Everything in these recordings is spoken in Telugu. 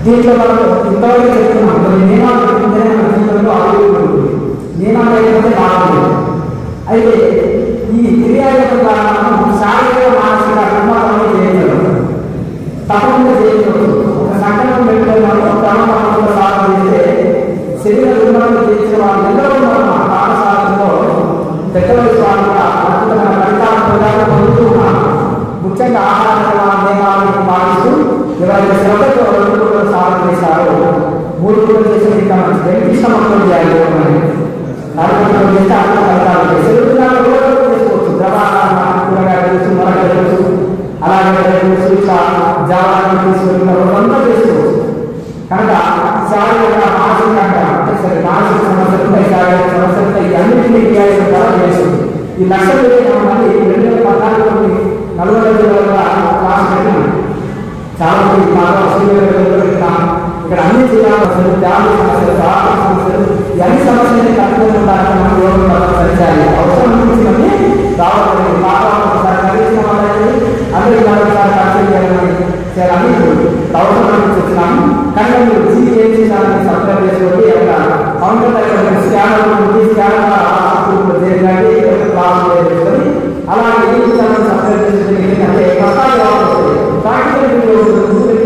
దీంట్లో మనం ఇంతవరకు చెప్తున్నాం కొన్ని నియమాలు పెట్టుకుంటే మన జీవితంలో ఆరోగ్యం నియమాలు లేకపోతే లాభం. అయితే ఈ క్రియాయోగం ద్వారా మనం శారీరక మానసిక కర్మలను చేయగలం, తప్పకుండా చేయగలం. ఒక సంకల్పం పెట్టుకుని మనం ప్రాణాలను సాధన చేస్తే శరీర రుణాలను చేసే వాళ్ళు ఎందరో ఉన్నారు. మా పాఠశాలలో పెద్ద వయసు వాళ్ళు కూడా అద్భుతమైన ఫలితాలను పొందుతూ ఉన్నారు. ముఖ్యంగా ఆహార నియమాలను పాటిస్తూ ఎవరైతే శ్రద్ధతో 2 రోజులు సాధన చేశారో 3 రోజులు చేసిన ఇంకా ఇష్టం చేయాలి. 4 రోజులు చేస్తే అర్థం ఫలితాలు శరీరాలు చేసుకోవచ్చు. ద్రవాహారం కూరగాయలు తెలుసు, మరొక తెలుసు, అలాగే తెలుసు, ఇట్లా జావాలను తీసుకుని అంతా చేసుకోవచ్చు. కనుక శారీరక మానసికంగా సరే మానసిక సమస్యలు ఉంటాయి, శారీరక సమస్యలు ఉంటాయి, అన్నింటినీ క్రియాయోగం ద్వారా చేస్తుంది. ఈ లక్ష్యం మళ్ళీ 2014 నలుగురు క్లాస్ పెట్టినాం. చాలా మంది బాగా ఇక్కడ అన్ని జిల్లాల సమస్యలు, జాతి సమస్యలు, రాష్ట్ర సమస్యలు, అన్ని సమస్యలని కట్టుకుని ఉండాలని మనం యోగం సరిచేయాలి. అవసరం అనిపించినవి రావాలి. ఒకసారి కలిసిన వాళ్ళని అందరి ఒకసారి ఖర్చు చేయాలని చేయాలని అవసరం అనిపించున్నాము. కనుక మీరు జీఏసీ సబ్స్క్రైబ్ చేసుకోండి. అక్కడ కౌంటర్ స్కానర్ ఉంది, స్కానర్ చేయాలి, క్లాస్ చేసుకొని అలాగే యూట్యూబ్ ఛానల్ సబ్స్క్రైబ్ చేసుకుని ఏంటంటే కష్టాలు వస్తుంది. ప్రాక్టికల్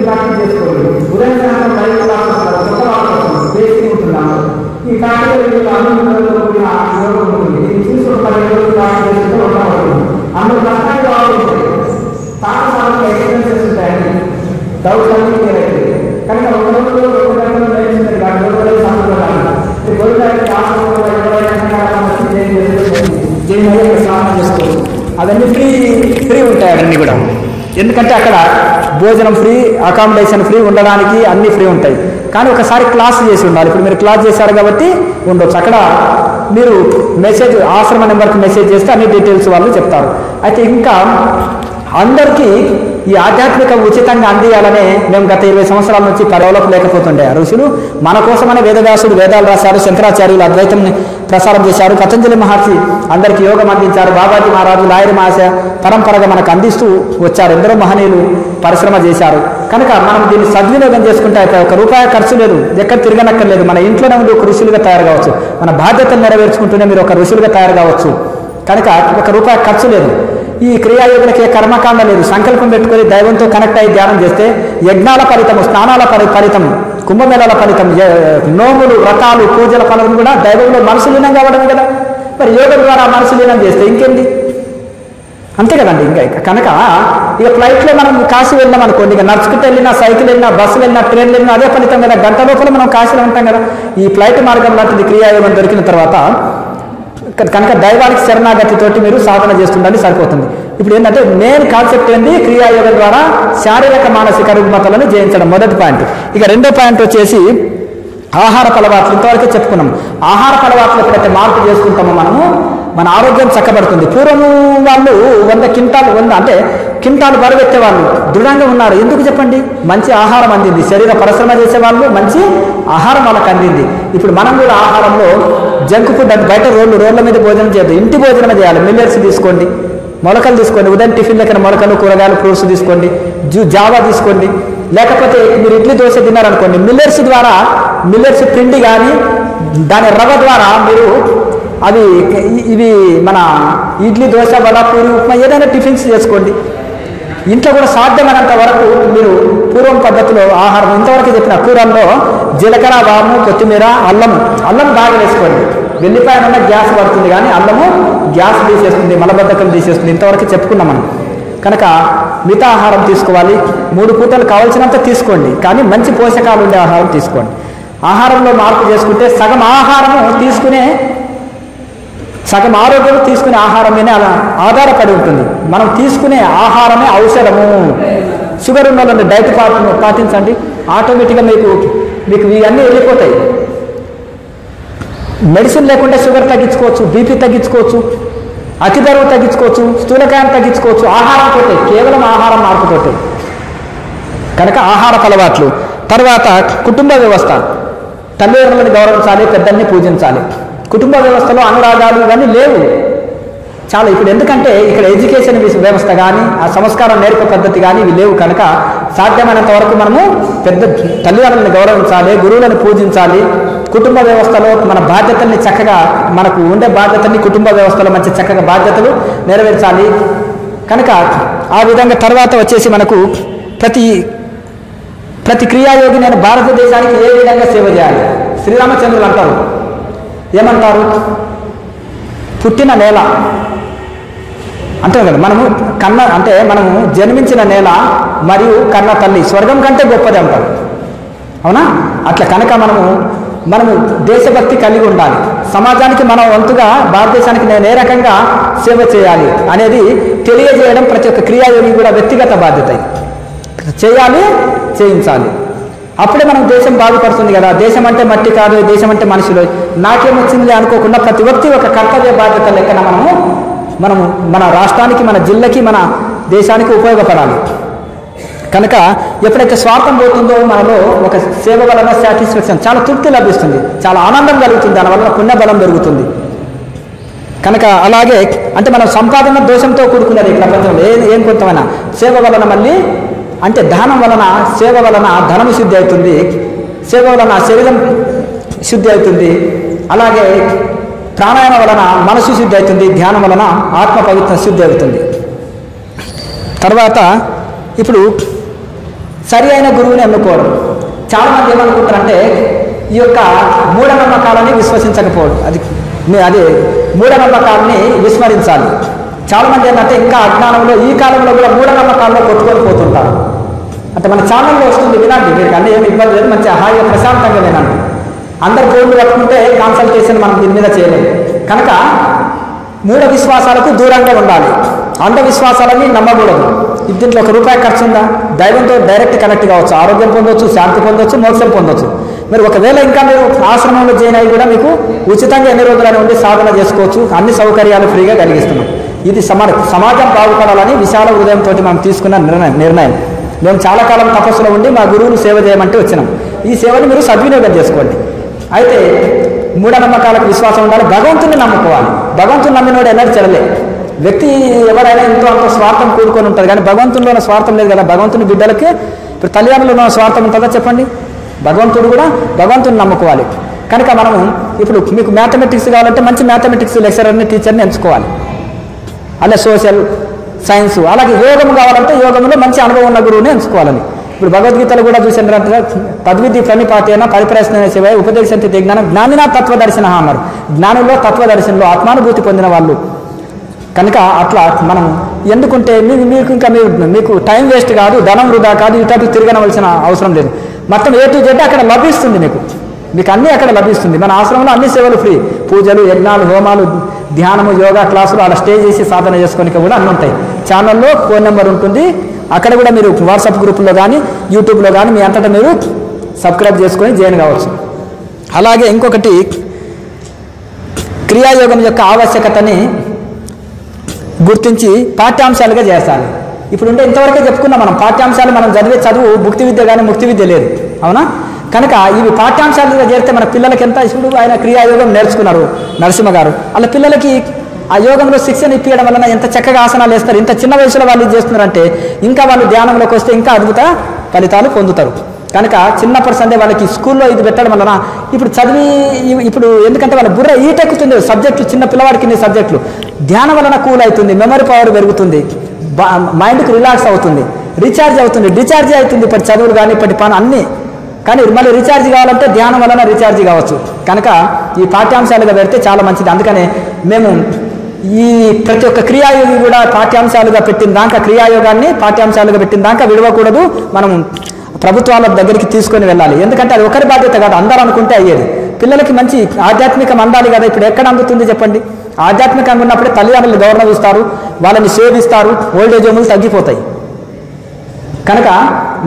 ప్రాక్టీస్ చేసుకోండి. ఉదయం సాయంత్రం లైవ్ క్లాసెస్ కొత్త వాళ్ళు బేసిక్ ఉంటున్నాము. ఈ ప్రాక్టికల్ కూడిన యోగం ఉంటుంది. దీన్ని చూసి 10 రోజులు ప్రాక్టీస్ చేస్తూ ఉంటాము. అందులో కష్టాలు బాగుంటుంది. పాఠశాలలో ఎక్స్పీరియన్సెస్ ఉంటాయండి, డౌట్స్ అన్ని క్లియర్ అవుతుంది. కనుక 1 రోజులో 2 గంటలు నేర్చుకుంటారు. 2 రోజులు సంబంధాలు స్నానం చేసుకోవచ్చు. అవన్నీ ఫ్రీ ఉంటాయి. అవన్నీ కూడా ఎందుకంటే అక్కడ భోజనం ఫ్రీ, అకామిడేషన్ ఫ్రీ, ఉండడానికి అన్నీ ఫ్రీ ఉంటాయి. కానీ ఒకసారి క్లాస్ చేసి ఉండాలి. ఇప్పుడు మీరు క్లాస్ చేశారు కాబట్టి ఉండొచ్చు. అక్కడ మీరు మెసేజ్ ఆశ్రమ నెంబర్కి మెసేజ్ చేస్తే అన్ని డీటెయిల్స్ వాళ్ళు చెప్తారు. అయితే ఇంకా అందరికీ ఈ ఆధ్యాత్మిక ఉచితంగా అందియాలనే మేము గత 20 సంవత్సరాల నుంచి డెవలప్ లేకపోతుండే. ఋషులు మన కోసమనే వేదవ్యాసుడు వేదాలు రాశారు, శంకరాచార్యులు అద్వైతం ప్రసారం చేశారు, పతంజలి మహర్షి అందరికీ యోగం అందించారు, బాబాజీ మహారాజు లాయర్ మహాశయ పరంపరగా మనకు అందిస్తూ వచ్చారు. ఎందరో మహనీయులు పరిశ్రమ చేశారు. కనుక మనం దీన్ని సద్వినియోగం చేసుకుంటే అయిపోయి 1 రూపాయి ఖర్చు లేదు, ఎక్కడ తిరగనక్కర్లేదు. మన ఇంట్లోనే ఉండి ఒక ఋషులుగా తయారు కావచ్చు. మన బాధ్యతను నెరవేర్చుకుంటూనే మీరు ఒక ఋషులుగా తయారు కావచ్చు. కనుక 1 రూపాయి ఖర్చు లేదు. ఈ క్రియాయోగులకి కర్మకాండ లేదు. సంకల్పం పెట్టుకొని దైవంతో కనెక్ట్ అయ్యి ధ్యానం చేస్తే యజ్ఞాల ఫలితము, స్నానాల ఫలితం, కుంభమేళాల ఫలితం, నోములు, వ్రతాలు, పూజల ఫలం కూడా దైవంలో మనసు లీనం కావడమే కదా. మరి యోగం ద్వారా మనసు లీనం చేస్తే ఇంకేంటి, అంతే కదండి. ఇంకా కనుక ఇక ఫ్లైట్లో మనం కాశీ వెళ్ళాం అనుకోండి, ఇక నడుచుకుంటూ వెళ్ళినా, సైకిల్ వెళ్ళినా, బస్సులు వెళ్ళినా, ట్రైన్లు వెళ్ళినా అదే ఫలితం కదా. గంట లోపల మనం కాశీలో ఉంటాం కదా. ఈ ఫ్లైట్ మార్గం లాంటిది క్రియాయోగం దొరికిన తర్వాత కనుక దైవానికి శరణాగతితోటి మీరు సాధన చేస్తుండాలి, సరిపోతుంది. ఇప్పుడు ఏంటంటే మెయిన్ కాన్సెప్ట్ ఏంటి, క్రియాయోగం ద్వారా శారీరక మానసిక రుగ్మతలను జయించడం మొదటి పాయింట్. ఇక రెండో పాయింట్ వచ్చేసి ఆహారపు అలవాట్లు. ఇంతవరకే చెప్పుకున్నాం. ఆహారపు అలవాట్లు ఎప్పుడైతే మార్పు చేసుకుంటామో మనము మన ఆరోగ్యం చక్కబడుతుంది. పూర్వం వాళ్ళు 100 క్వింటాలు అంటే క్వింటాలు బరువెత్తే వాళ్ళు దృఢంగా ఉన్నారు. ఎందుకు చెప్పండి? మంచి ఆహారం అందింది. శరీర పరిశ్రమ చేసేవాళ్ళు మంచి ఆహారం వాళ్ళకి అందింది. ఇప్పుడు మనం కూడా ఆహారంలో జంక్ ఫుడ్ అంటే బయట రోడ్ల మీద భోజనం చేయద్దు, ఇంటి భోజనం చేయాలి. మిల్లెట్స్ తీసుకోండి, మొలకలు తీసుకోండి. ఉదయం టిఫిన్ లెక్కన మొలకలు, కూరగాయలు, ఫ్రూట్స్ తీసుకోండి. జావా తీసుకోండి. లేకపోతే మీరు ఇడ్లీ దోశ తిన్నారనుకోండి, మిల్లెట్స్ పిండి కానీ దాని రవ్వ ద్వారా మీరు ఇవి మన ఇడ్లీ, దోశ, వడ, పూరి, ఉప్మా ఏదైనా టిఫిన్స్ చేసుకోండి. ఇంట్లో కూడా సాధ్యమైనంత వరకు మీరు పూర్వం పద్ధతిలో ఆహారం ఇంతవరకు చెప్పిన కూరల్లో జీలకర్ర, వాము, కొత్తిమీర, అల్లం బాగా వేసుకోండి. వెల్లిపాయ వల్ల గ్యాస్ పడుతుంది, కానీ అల్లము గ్యాస్ తీసేస్తుంది, మలబద్ధకం తీసేస్తుంది. ఇంతవరకు చెప్పుకున్నాం మనం. కనుక మిగతా ఆహారం తీసుకోవాలి. 3 పూటలు కావాల్సినంత తీసుకోండి, కానీ మంచి పోషకాలు ఉండే ఆహారం తీసుకోండి. ఆహారంలో మార్పు చేసుకుంటే సగం ఆరోగ్యం తీసుకునే ఆహారం మీద అలా ఆధారపడి ఉంటుంది. మనం తీసుకునే ఆహారమే ఔషధము. షుగర్ ఉన్న వాళ్ళని డైట్ పాటించండి, ఆటోమేటిక్గా మీకు ఇవన్నీ వెళ్ళిపోతాయి. మెడిసిన్ లేకుండా షుగర్ తగ్గించుకోవచ్చు, బీపీ తగ్గించుకోవచ్చు. అతి బరువు తగ్గించుకోవచ్చు, స్థూలకాయం తగ్గించుకోవచ్చు ఆహారంతో, కేవలం ఆహారం మార్పుతోటే. కనుక ఆహారపు అలవాట్లు. తర్వాత కుటుంబ వ్యవస్థ. తల్లిదండ్రులను గౌరవించాలి, పెద్దల్ని పూజించాలి. కుటుంబ వ్యవస్థలో అనురాగాలు ఇవన్నీ లేవు చాలా ఇప్పుడు. ఎందుకంటే ఇక్కడ ఎడ్యుకేషన్ వ్యవస్థ కానీ ఆ సంస్కారం నేర్పే పద్ధతి కానీ ఇవి లేవు. కనుక సాధ్యమైనంత వరకు మనము పెద్ద తల్లిదండ్రులను గౌరవించాలి, గురువులను పూజించాలి. కుటుంబ వ్యవస్థలో మన బాధ్యతల్ని చక్కగా, మనకు ఉండే బాధ్యతల్ని కుటుంబ వ్యవస్థలో మంచి చక్కగా బాధ్యతలు నెరవేర్చాలి. కనుక ఆ విధంగా తర్వాత వచ్చేసి మనకు ప్రతి క్రియాయోగి నేను భారతదేశానికి ఏ విధంగా సేవ చేయాలి. శ్రీరామచంద్రులు అంటారు, ఏమంటారు? పుట్టిన నేల అంటారు కదా, మనము మనము జన్మించిన నేల మరియు కన్న తల్లి స్వర్గం కంటే గొప్పది అంటారు, అవునా? అట్లా కనుక మనము దేశభక్తి కలిగి ఉండాలి. సమాజానికి మన వంతుగా భారతదేశానికి నేను ఏ రకంగా సేవ చేయాలి అనేది తెలియజేయడం ప్రతి ఒక్క క్రియాయోగి కూడా వ్యక్తిగత బాధ్యత. చేయాలి, చేయించాలి. అప్పుడే మనం దేశం బాగుపడుతుంది కదా. దేశం అంటే మట్టి కాదు, దేశం అంటే మనుషులు. నాకేమొచ్చింది అనుకోకుండా ప్రతి వ్యక్తి ఒక కర్తవ్య బాధ్యత లెక్కన మనము మన రాష్ట్రానికి, మన జిల్లాకి, మన దేశానికి ఉపయోగపడాలి. కనుక ఎప్పుడైతే స్వార్థం పోతుందో మనలో ఒక సేవ వలన సాటిస్ఫాక్షన్, చాలా తృప్తి లభిస్తుంది, చాలా ఆనందం కలుగుతుంది, దానివల్ల పుణ్యబలం పెరుగుతుంది. కనుక అలాగే అంటే మనం సంపాదన దోషంతో కూడుకున్నది ప్రపంచంలో ఏం కొంతమైనా. సేవ వలన మళ్ళీ అంటే దానం వలన, సేవ వలన ధనము శుద్ధి అవుతుంది, సేవ వలన శరీరం శుద్ధి అవుతుంది. అలాగే ప్రాణాయామం వలన మనసు శుద్ధి అవుతుంది, ధ్యానం వలన ఆత్మ పవిత్ర శుద్ధి అవుతుంది. తర్వాత ఇప్పుడు సరి అయిన గురువుని ఎన్నుకోవడం. చాలామంది ఏమనుకుంటారంటే ఈ యొక్క మూఢనమ్మకాలని విశ్వసించకపోవడం, అది మూఢనమ్మకాలని విస్మరించాలి. చాలామంది ఏంటంటే ఇంకా అజ్ఞానంలో, ఈ కాలంలో కూడా మూఢనమ్మకాల్లో కొట్టుకొని పోతుంటారు. అంటే మన ఛానల్లో వస్తుంది, వినండి, మీరు అన్నీ ఏమి ఇబ్బంది లేదు, మంచిగా హాయిగా ప్రశాంతంగా వినండి. అందరు ఫోన్లు పట్టుకుంటే కాన్సల్టేషన్ మనం దీని మీద చేయలేము. కనుక మూఢ విశ్వాసాలకు దూరంగా ఉండాలి, అంధవిశ్వాసాలని నమ్మకూడదు. దీంట్లో ₹1 ఖర్చు ఉందా? దైవంతో డైరెక్ట్ కనెక్ట్ కావచ్చు, ఆరోగ్యం పొందవచ్చు, శాంతి పొందవచ్చు, మోక్షం పొందవచ్చు. మీరు ఒకవేళ ఇంకా మీరు ఆశ్రమంలో జాయిన్ అయ్యి కూడా మీకు ఉచితంగా ఎన్ని రోజులని ఉండి సాధన చేసుకోవచ్చు. అన్ని సౌకర్యాలు ఫ్రీగా కలిగిస్తున్నాం. ఇది సమాజం బాగుపడాలని విశాల హృదయంతో మనం తీసుకున్న నిర్ణయం. మేము చాలా కాలం తపస్సులో ఉండి మా గురువులు సేవ చేయమంటే వచ్చినాం. ఈ సేవని మీరు సద్వినియోగం చేసుకోండి. అయితే మూఢనమ్మకాలకు విశ్వాసం ఉండాలి, భగవంతుని నమ్ముకోవాలి. భగవంతుని నమ్మినోడు ఎన్నడూ చెడలే. వ్యక్తి ఎవరైనా ఎంతో అంత స్వార్థం కూడుకొని ఉంటుంది, కానీ భగవంతునిలో ఉన్న స్వార్థం లేదు కదా. భగవంతుని బిడ్డలకి ఇప్పుడు తల్లిదండ్రులు ఉన్న స్వార్థం ఉంటుందా చెప్పండి? భగవంతుడు కూడా భగవంతుని నమ్ముకోవాలి. కనుక మనము ఇప్పుడు మీకు మ్యాథమెటిక్స్ కావాలంటే మంచి మ్యాథమెటిక్స్ లెక్చరర్ని, టీచర్ని ఎంచుకోవాలి. అలా సోషల్ సైన్స్, అలాగే యోగం కావాలంటే యోగంలో మంచి అనుభవం ఉన్న గురువుని ఎంచుకోవాలని. ఇప్పుడు భగవద్గీతలు కూడా చూసినారంటే తద్విధి ప్రణిపాతేన పరిప్రశ్న సేవ ఉపదేశంతి జ్ఞానం జ్ఞానినా తత్వదర్శన అన్నారు. జ్ఞానంలో తత్వదర్శనంలో ఆత్మానుభూతి పొందిన వాళ్ళు. కనుక అట్లా మనం ఎందుకుంటే మీకు టైం వేస్ట్ కాదు, ధనం వృధా కాదు, ఇటు తిరగనవలసిన అవసరం లేదు. మొత్తం A to Z అక్కడ లభిస్తుంది. మీకు అన్నీ అక్కడ లభిస్తుంది. మన ఆశ్రమంలో అన్ని సేవలు ఫ్రీ. పూజలు, యజ్ఞాలు, హోమాలు, ధ్యానము, యోగా క్లాసులు అలా స్టే చేసి సాధన చేసుకోనికి కూడా అన్నీ ఉంటాయి. ఛానల్లో ఫోన్ నెంబర్ ఉంటుంది, అక్కడ కూడా మీరు వాట్సాప్ గ్రూపుల్లో కానీ యూట్యూబ్లో కానీ మీ అంతటా మీరు సబ్స్క్రైబ్ చేసుకొని జాయిన్ కావచ్చు. అలాగే ఇంకొకటి, క్రియాయోగం యొక్క ఆవశ్యకతని గుర్తించి పాఠ్యాంశాలుగా చేస్తాను. ఇప్పుడుంటే ఇంతవరకే చెప్పుకున్నాం మనం. పాఠ్యాంశాలు మనం చదివే చదువు భుక్తి విద్య కానీ ముక్తి విద్య లేదు, అవునా? కనుక ఇవి పాఠ్యాంశాలుగా చేస్తే మన పిల్లలకి ఎంత. ఇప్పుడు ఆయన క్రియాయోగం నేర్చుకున్నారు నరసింహ గారు, అలా పిల్లలకి ఆ యోగంలో శిక్షణ ఇప్పించడం వలన ఎంత చక్కగా ఆసనాలు వేస్తారు. ఇంత చిన్న వయసులో వాళ్ళు చేస్తున్నారంటే ఇంకా వాళ్ళు ధ్యానంలోకి వస్తే ఇంకా అద్భుత ఫలితాలు పొందుతారు. కనుక చిన్నప్పటి సందే వాళ్ళకి స్కూల్లో ఇది పెట్టడం వలన ఇప్పుడు ఎందుకంటే వాళ్ళ బుర్ర ఈటెక్కుతుంది. సబ్జెక్టులు చిన్న పిల్లవాడికి సబ్జెక్టులు ధ్యానం వలన కూల్ అవుతుంది, మెమరీ పవర్ పెరుగుతుంది, మైండ్కి రిలాక్స్ అవుతుంది, రీఛార్జ్ అవుతుంది, డిశ్చార్జ్ అవుతుంది. ఇప్పటి చదువులు కానీ ఇప్పటి పని అన్నీ. కానీ మళ్ళీ రీఛార్జ్ కావాలంటే ధ్యానం వలన రీఛార్జ్ కావచ్చు. కనుక ఈ పాఠ్యాంశాలుగా పెడితే చాలా మంచిది. అందుకనే మేము ఈ ప్రతి ఒక్క క్రియాయోగి కూడా పాఠ్యాంశాలుగా పెట్టిన దాకా, క్రియాయోగాన్ని పాఠ్యాంశాలుగా పెట్టిన దాకా విడవకూడదు. మనం ప్రభుత్వాల దగ్గరికి తీసుకొని వెళ్ళాలి. ఎందుకంటే అది ఒకరి బాధ్యత కాదు, అందరూ అనుకుంటే అయ్యేది. పిల్లలకి మంచి ఆధ్యాత్మికం అందాలి కదా. ఇప్పుడు ఎక్కడ అందుతుంది చెప్పండి? ఆధ్యాత్మికంగా ఉన్నప్పుడే తల్లిదండ్రులు గౌరవిస్తారు, వాళ్ళని సేవిస్తారు, ఓల్డేజ్ హోములు తగ్గిపోతాయి. కనుక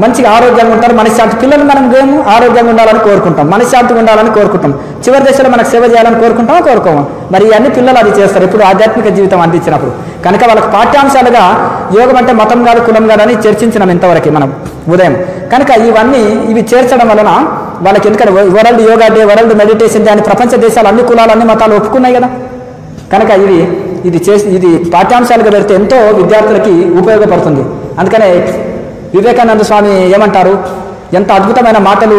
మంచిగా ఆరోగ్యంగా ఉంటారు, మనశ్శాంతి. పిల్లలు మనం మేము ఆరోగ్యంగా ఉండాలని కోరుకుంటాం, మనశ్శాంతిగా ఉండాలని కోరుకుంటాం, చివరి దశలో మనకు సేవ చేయాలని కోరుకుంటామా కోరుకోమా? మరి ఇవన్నీ పిల్లలు అది చేస్తారు ఇప్పుడు ఆధ్యాత్మిక జీవితం అందించినప్పుడు. కనుక వాళ్ళకి పాఠ్యాంశాలుగా యోగం అంటే మతం కాదు కులం కాదు అని చర్చించినాం ఇంతవరకు మనం ఉదయం. కనుక ఇవి చేర్చడం వలన వాళ్ళకి, ఎందుకంటే world yoga day, world meditation day అని ప్రపంచ దేశాలు అన్ని కులాలు అన్ని మతాలు ఒప్పుకున్నాయి కదా. కనుక ఇది పాఠ్యాంశాలుగా పెడితే ఎంతో విద్యార్థులకి ఉపయోగపడుతుంది. అందుకనే వివేకానంద స్వామి ఏమంటారు, ఎంత అద్భుతమైన మాటలు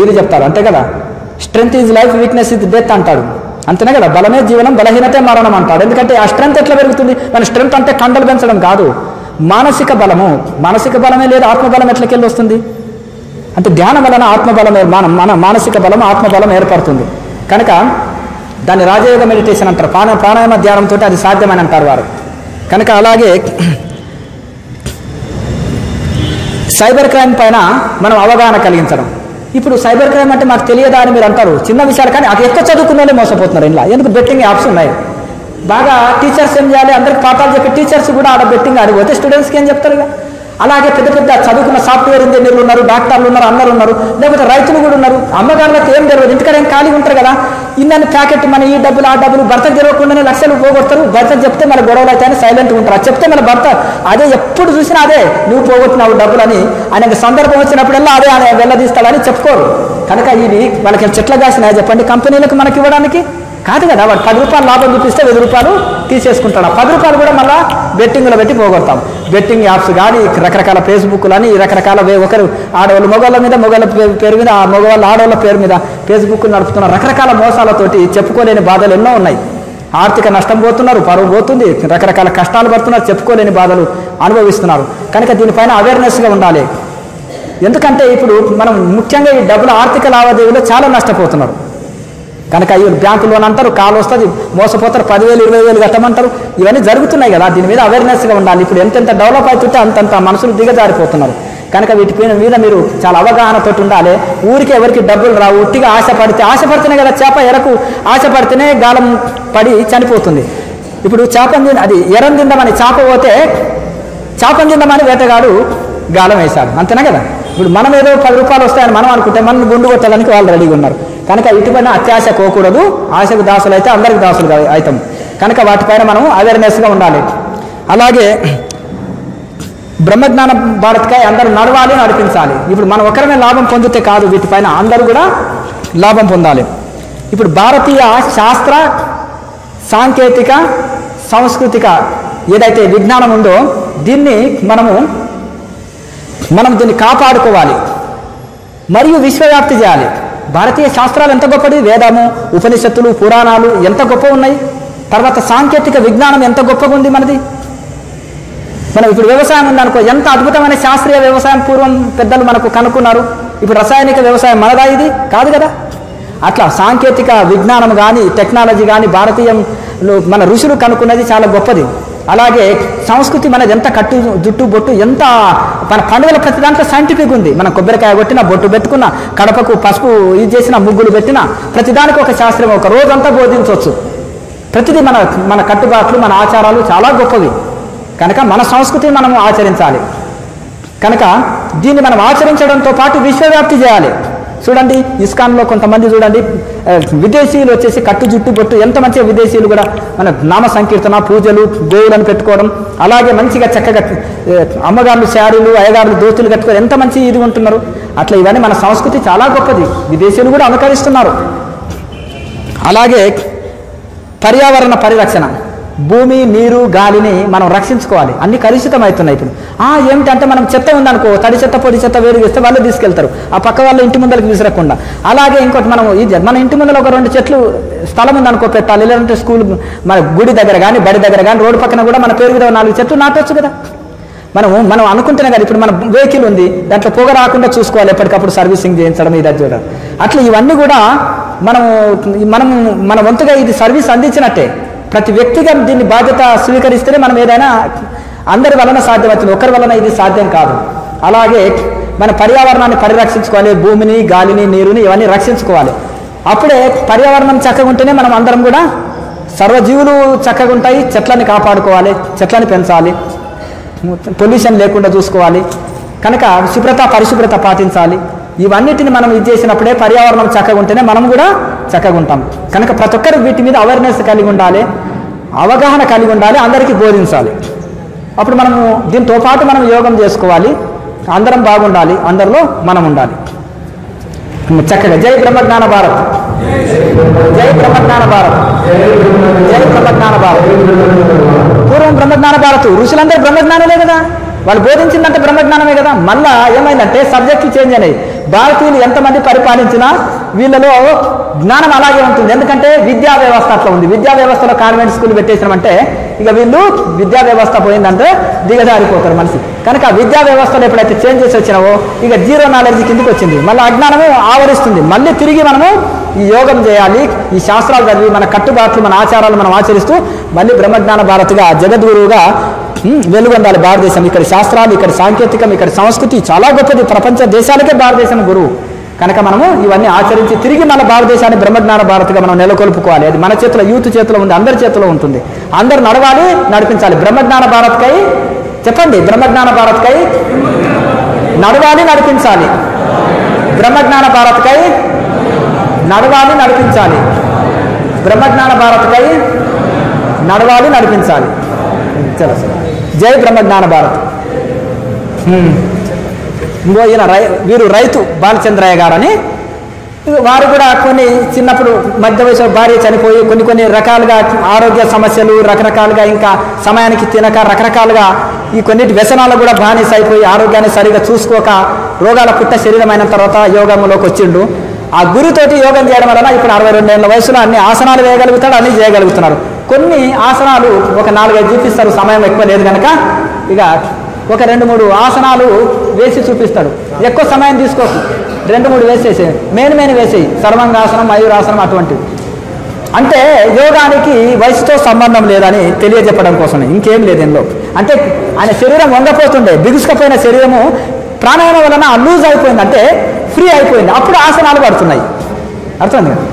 ఇది చెప్తారు అంతే కదా. Strength is life, weakness is death అంటాడు, అంతేనే కదా. బలమే జీవనం, బలహీనతే మరణం అంటాడు. ఎందుకంటే ఆ స్ట్రెంగ్త్ ఎట్లా పెరుగుతుంది? మన స్ట్రెంగ్త్ అంటే కండలు పెంచడం కాదు, మానసిక బలము. మానసిక బలమే లేదు, ఆత్మబలం ఎట్లకెళ్ళి వస్తుంది అంటే ధ్యానం వలన ఆత్మబలం, మన మానసిక బలం ఆత్మబలం ఏర్పడుతుంది. కనుక దాన్ని రాజయోగ మెడిటేషన్ అంటారు, ప్రాణాయామ ధ్యానంతో అది సాధ్యమని అంటారు వారు. కనుక అలాగే సైబర్ క్రైమ్ పైన మనం అవగాహన కలిగించడం. ఇప్పుడు సైబర్ క్రైమ్ అంటే మాకు తెలియదా అని మీరు అంటారు, చిన్న విషయాలు. కానీ అది ఎక్కువ చదువుకున్న వాళ్ళే మోసపోతున్నారు ఇంట్లో. ఎందుకు? బెట్టింగ్ యాప్స్ ఉన్నాయి బాగా. టీచర్స్ ఏం చేయాలి, అందరికి పాఠాలు చెప్పి టీచర్స్ కూడా ఆడ బెట్టింగ్ ఆడిపోతే స్టూడెంట్స్కి ఏం చెప్తారు ఇక. అలాగే పెద్ద పెద్ద చదువుకున్న సాఫ్ట్వేర్ ఇంజనీర్లు ఉన్నారు, డాక్టర్లు ఉన్నారు, అందరు ఉన్నారు, లేకపోతే రైతులు కూడా ఉన్నారు. అమ్మగారులకు ఏం తెలియదు, ఇంటికాడ ఏం ఖాళీగా ఉంటారు కదా. ఇన్ని ప్యాకెట్ మన ఈ డబ్బులు ఆ డబ్బులు భర్తకు తెలియకుండానే లక్షలు పోగొడతారు. భర్తకు చెప్తే మన గొడవలు అయితే సైలెంట్గా ఉంటారు. అది చెప్తే మన భర్త అదే ఎప్పుడు చూసినా అదే నువ్వు పోగొట్టినావు డబ్బులు అని ఆయనకు సందర్భం వచ్చినప్పుడల్లా అదే ఆయన వెళ్ళదీస్తాడని చెప్పుకోరు. కనుక ఇది వాళ్ళకి చెట్ల కాసినాయా చెప్పండి కంపెనీలకు మనకి ఇవ్వడానికి కాదు కదా. వాడు 10 రూపాయలు లాభం చూపిస్తే 10 రూపాయలు తీసేసుకుంటాడు. 10 రూపాయలు కూడా మళ్ళీ బెట్టింగ్లో పెట్టి పోగొడతాం. బెట్టింగ్ యాప్స్ కానీ రకరకాల ఫేస్బుక్లు అని రకరకాల ఒకరు ఆడవాళ్ళు మగవాళ్ళ మీద, మగవాళ్ళ పేరు మీద, మగవాళ్ళ ఆడవాళ్ళ పేరు మీద ఫేస్బుక్ నడుపుతున్న రకరకాల మోసాలతోటి చెప్పుకోలేని బాధలు ఎన్నో ఉన్నాయి. ఆర్థిక నష్టం పోతున్నారు, పరువు పోతుంది, రకరకాల కష్టాలు పడుతున్నారు, చెప్పుకోలేని బాధలు అనుభవిస్తున్నారు. కనుక దీనిపైన అవేర్నెస్గా ఉండాలి. ఎందుకంటే ఇప్పుడు మనం ముఖ్యంగా ఈ డబ్బుల ఆర్థిక లావాదేవీలో చాలా నష్టపోతున్నారు. కనుక ఈ బ్యాంకు లోన్ అంటారు, కాల్ వస్తుంది, మోసపోతారు, 10,000 20,000 కట్టమంటారు. ఇవన్నీ జరుగుతున్నాయి కదా. దీని మీద అవేర్నెస్గా ఉండాలి. ఇప్పుడు ఎంతెంత డెవలప్ అవుతుంటే అంతంత మనుషులు దిగజారిపోతున్నారు. కనుక వీటిపైన మీద మీరు చాలా అవగాహనతో ఉండాలి. ఊరికి ఎవరికి డబ్బులు రావు, ఉట్టిగా ఆశపడితేనే కదా చేప ఎరకు ఆశపడితేనే గాలం పడి చనిపోతుంది. ఇప్పుడు చేపని అది ఎరం తిందామని చేప పోతే చేపని తిందామని వేటగాడు గాలం వేశాడు, అంతేనా కదా. ఇప్పుడు మనం ఏదో 10 రూపాయలు వస్తాయని మనం అనుకుంటే మనం గుండు కొట్టడానికి వాళ్ళు రెడీగా ఉన్నారు. కనుక ఇటుపైన అత్యాశ పోకూడదు. ఆశకు దాసులు అయితే అందరికి దాసులు అవుతాం. కనుక వాటిపైన మనం అవేర్నెస్గా ఉండాలి. అలాగే బ్రహ్మజ్ఞాన భారత్కై అందరూ నడవాలి, నడిపించాలి. ఇప్పుడు మనం ఒకరమే లాభం పొందితే కాదు, వీటిపైన అందరూ కూడా లాభం పొందాలి. ఇప్పుడు భారతీయ శాస్త్ర సాంకేతిక సాంస్కృతిక ఏదైతే విజ్ఞానం ఉందో దీన్ని మనం దీన్ని కాపాడుకోవాలి మరియు విశ్వవ్యాప్తి చేయాలి. భారతీయ శాస్త్రాలు ఎంత గొప్పది, వేదము, ఉపనిషత్తులు, పురాణాలు ఎంత గొప్ప ఉన్నాయి. తర్వాత సాంకేతిక విజ్ఞానం ఎంత గొప్పగా ఉంది మనది. మనం ఇప్పుడు వ్యవసాయం ఉందనుకో, ఎంత అద్భుతమైన శాస్త్రీయ వ్యవసాయం పూర్వం పెద్దలు మనకు కనుక్కున్నారు. ఇప్పుడు రసాయనిక వ్యవసాయం మనదా ఇది కాదు కదా. అట్లా సాంకేతిక విజ్ఞానం కానీ టెక్నాలజీ కానీ భారతీయంలో మన ఋషులు కనుక్కున్నది చాలా గొప్పది. అలాగే సంస్కృతి మనది ఎంత కట్టు జుట్టు బొట్టు ఎంత మన పండుగల ప్రతి దాంట్లో సైంటిఫిక్ ఉంది. మనం కొబ్బరికాయ కొట్టిన, బొట్టు పెట్టుకున్న, కడపకు పసుపు ఇది చేసిన, ముగ్గులు పెట్టిన, ప్రతిదానికి ఒక శాస్త్రం ఒక రోజంతా బోధించవచ్చు. ప్రతిదీ మన కట్టుబాట్లు మన ఆచారాలు చాలా గొప్పవి. కనుక మన సంస్కృతిని మనం ఆచరించాలి. కనుక దీన్ని మనం ఆచరించడంతో పాటు విశ్వవ్యాప్తి చేయాలి. చూడండి ఇస్కాన్లో కొంతమంది చూడండి విదేశీయులు వచ్చేసి కట్టు జుట్టు బొట్టు ఎంత మంచిగా విదేశీయులు కూడా మన నామ సంకీర్తన, పూజలు, గోవులను పెట్టుకోవడం, అలాగే మంచిగా చక్కగా అమ్మగారులు శారీలు, అయ్యగారులు దోతులు కట్టుకోవడం ఎంత మంచి ఇది ఉంటున్నారు. అట్లా ఇవన్నీ మన సంస్కృతి చాలా గొప్పది, విదేశీయులు కూడా అనుకరిస్తున్నారు. అలాగే పర్యావరణ పరిరక్షణ, భూమి, నీరు, గాలిని మనం రక్షించుకోవాలి. అన్ని కలుషితం అవుతున్నాయి ఇప్పుడు. ఏమిటంటే మనం చెత్త ఉందనుకో, తడి చెత్త పొడి చెత్త వేరు చేస్తే వాళ్ళు తీసుకెళ్తారు, ఆ పక్క వాళ్ళ ఇంటి ముందరికి విసరకుండా. అలాగే ఇంకోటి మన ఇంటి ముందర ఒక 2 చెట్లు స్థలం ఉందనుకో పెట్టాలి. లేదంటే స్కూల్ మన గుడి దగ్గర కానీ బడి దగ్గర కానీ రోడ్డు పక్కన కూడా మన పేరు మీద 4 చెట్లు నాటవచ్చు కదా. మనం అనుకుంటున్నాం కదా. ఇప్పుడు మన వెహికల్ ఉంది, దాంట్లో పొగ రాకుండా చూసుకోవాలి, ఎప్పటికప్పుడు సర్వీసింగ్ చేయించడం, ఇది చూడడం. అట్లా ఇవన్నీ కూడా మనం మన వంతుగా ఇది సర్వీస్ అందించినట్టే. ప్రతి వ్యక్తిగా దీన్ని బాధ్యత స్వీకరిస్తేనే మనం ఏదైనా అందరి వలన సాధ్యమవుతుంది, ఒకరి వలన ఇది సాధ్యం కాదు. అలాగే మన పర్యావరణాన్ని పరిరక్షించుకోవాలి, భూమిని, గాలిని, నీరుని ఇవన్నీ రక్షించుకోవాలి. అప్పుడే పర్యావరణం చక్కగా ఉంటేనే మనం అందరం కూడా సర్వజీవులు చక్కగా ఉంటాయి. చెట్లని కాపాడుకోవాలి, చెట్లని పెంచాలి. పొల్యూషన్ లేకుండా చూసుకోవాలి. కనుక శుభ్రత పరిశుభ్రత పాటించాలి. ఇవన్నిటిని మనం ఇది చేసినప్పుడే పర్యావరణం చక్కగా ఉంటేనే మనం కూడా చక్కగా ఉంటాం. కనుక ప్రతి ఒక్కరు వీటి మీద అవేర్నెస్ కలిగి ఉండాలి, అవగాహన కలిగి ఉండాలి, అందరికీ బోధించాలి. అప్పుడు మనము దీంతో పాటు మనం యోగం చేసుకోవాలి. అందరం బాగుండాలి, అందరిలో మనం ఉండాలి. చక్కగా జై బ్రహ్మజ్ఞాన భారత్, జై బ్రహ్మజ్ఞాన భారత్, జై బ్రహ్మజ్ఞాన భారత్. పూర్వం బ్రహ్మజ్ఞాన భారత్ ఋషులందరూ బ్రహ్మజ్ఞానమే కదా, వాళ్ళు బోధించిందంటే బ్రహ్మజ్ఞానమే కదా. మళ్ళా ఏమైందంటే సబ్జెక్టులు చేంజ్ అయినాయి. భారతీయులు ఎంతమంది పరిపాలించినా వీళ్ళలో జ్ఞానం అలాగే ఉంటుంది. ఎందుకంటే విద్యా వ్యవస్థ అట్లా ఉంది. విద్యా వ్యవస్థలో కాన్వెంట్ స్కూల్ పెట్టేసినామంటే ఇక వీళ్ళు విద్యా వ్యవస్థ పోయిందంటే దిగజారిపోతారు మనిషి. కనుక విద్యా వ్యవస్థలో ఎప్పుడైతే చేంజ్ చేసి వచ్చినావో ఇక జీరో నాలెడ్జ్ కిందకి వచ్చింది. మళ్ళీ అజ్ఞానమే ఆవరిస్తుంది. మళ్ళీ తిరిగి మనము ఈ యోగం చేయాలి, ఈ శాస్త్రాలు చదివి మన కట్టుబాట్లు మన ఆచారాలు మనం ఆచరిస్తూ మళ్ళీ బ్రహ్మజ్ఞాన భారత్గా జగద్గురువుగా వెలుగొందాలి భారతదేశం. ఇక్కడ శాస్త్రాలు, ఇక్కడ సాంకేతికం, ఇక్కడ సంస్కృతి చాలా గొప్పది. ప్రపంచ దేశాలకే భారతదేశం గురువు. కనుక మనము ఇవన్నీ ఆచరించి తిరిగి మన భారతదేశాన్ని బ్రహ్మజ్ఞాన భారత్గా మనం నెలకొల్పుకోవాలి. అది మన చేతిలో, యూత్ చేతిలో ఉంది, అందరి చేతిలో ఉంటుంది. అందరు నడవాలి, నడిపించాలి. బ్రహ్మజ్ఞాన భారత్కై చెప్పండి, బ్రహ్మజ్ఞాన భారత్కై నడవాలి, నడిపించాలి. బ్రహ్మజ్ఞాన భారత్కై నడవాలి, నడిపించాలి. బ్రహ్మజ్ఞాన భారత్కై నడవాలి, నడిపించాలి. చలో జై బ్రహ్మజ్ఞాన భారత్. ఇంకో ఈయన వీరు రైతు బాలచంద్రయ్య గారని, వారు కూడా కొన్ని చిన్నప్పుడు మధ్య వయసులో భార్య చనిపోయి కొన్ని రకాలుగా ఆరోగ్య సమస్యలు, రకరకాలుగా ఇంకా సమయానికి తినక రకరకాలుగా ఈ కొన్నిటి వ్యసనాలు కూడా బానిస అయిపోయి ఆరోగ్యాన్ని సరిగా చూసుకోక రోగాల పుట్ట శరీరమైన తర్వాత యోగంలోకి వచ్చిండు. ఆ గురుతోటి యోగం చేయడం వలన ఇప్పుడు 62 ఏళ్ళ వయసులో అన్ని ఆసనాలు వేయగలుగుతాడు, అన్ని చేయగలుగుతున్నారు. కొన్ని ఆసనాలు ఒక 4-5 చూపిస్తారు, సమయం ఎక్కువ లేదు కనుక ఇక ఒక 2-3 ఆసనాలు వేసి చూపిస్తాడు. ఎక్కువ సమయం తీసుకోకు, 2-3 వేసేసి మెయిన్ వేసేయి. సర్వాంగాసనం, మయూరాసనం అటువంటివి. అంటే యోగానికి వయసుతో సంబంధం లేదని తెలియజెప్పడం కోసమే, ఇంకేం లేదు ఇందులో. అంటే ఆయన శరీరం వంగపోతుండే, బిగుసుకపోయిన శరీరము ప్రాణాయామం వలన లూజ్ అయిపోయింది, అంటే ఫ్రీ అయిపోయింది. అప్పుడు ఆసనాలు పడుతున్నాయి. అర్థమైంది కదా?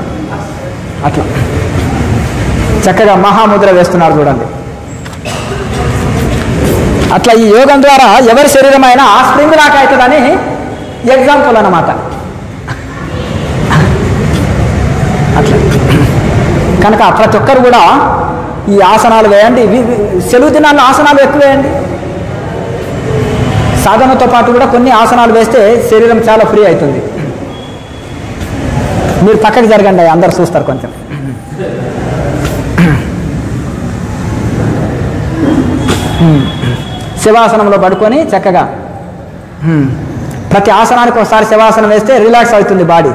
అట్లా చక్కగా మహాముద్ర వేస్తున్నారు చూడండి. అట్లా ఈ యోగం ద్వారా ఎవరి శరీరం అయినా ఆ స్ప్రింగ్ లాగా అవుతుందని ఎగ్జాంపుల్ అన్నమాట. అట్లా కనుక ప్రతి ఒక్కరు కూడా ఈ ఆసనాలు వేయండి. సెలవు దినాల్లో ఆసనాలు ఎక్కువ వేయండి. సాధనతో పాటు కూడా కొన్ని ఆసనాలు వేస్తే శరీరం చాలా ఫ్రీ అవుతుంది. మీరు పక్కకి జరగండి, అందరు చూస్తారు కొంచెం. శివాసనంలో పడుకొని చక్కగా ప్రతి ఆసనానికి ఒకసారి శివాసనం వేస్తే రిలాక్స్ అవుతుంది బాడీ.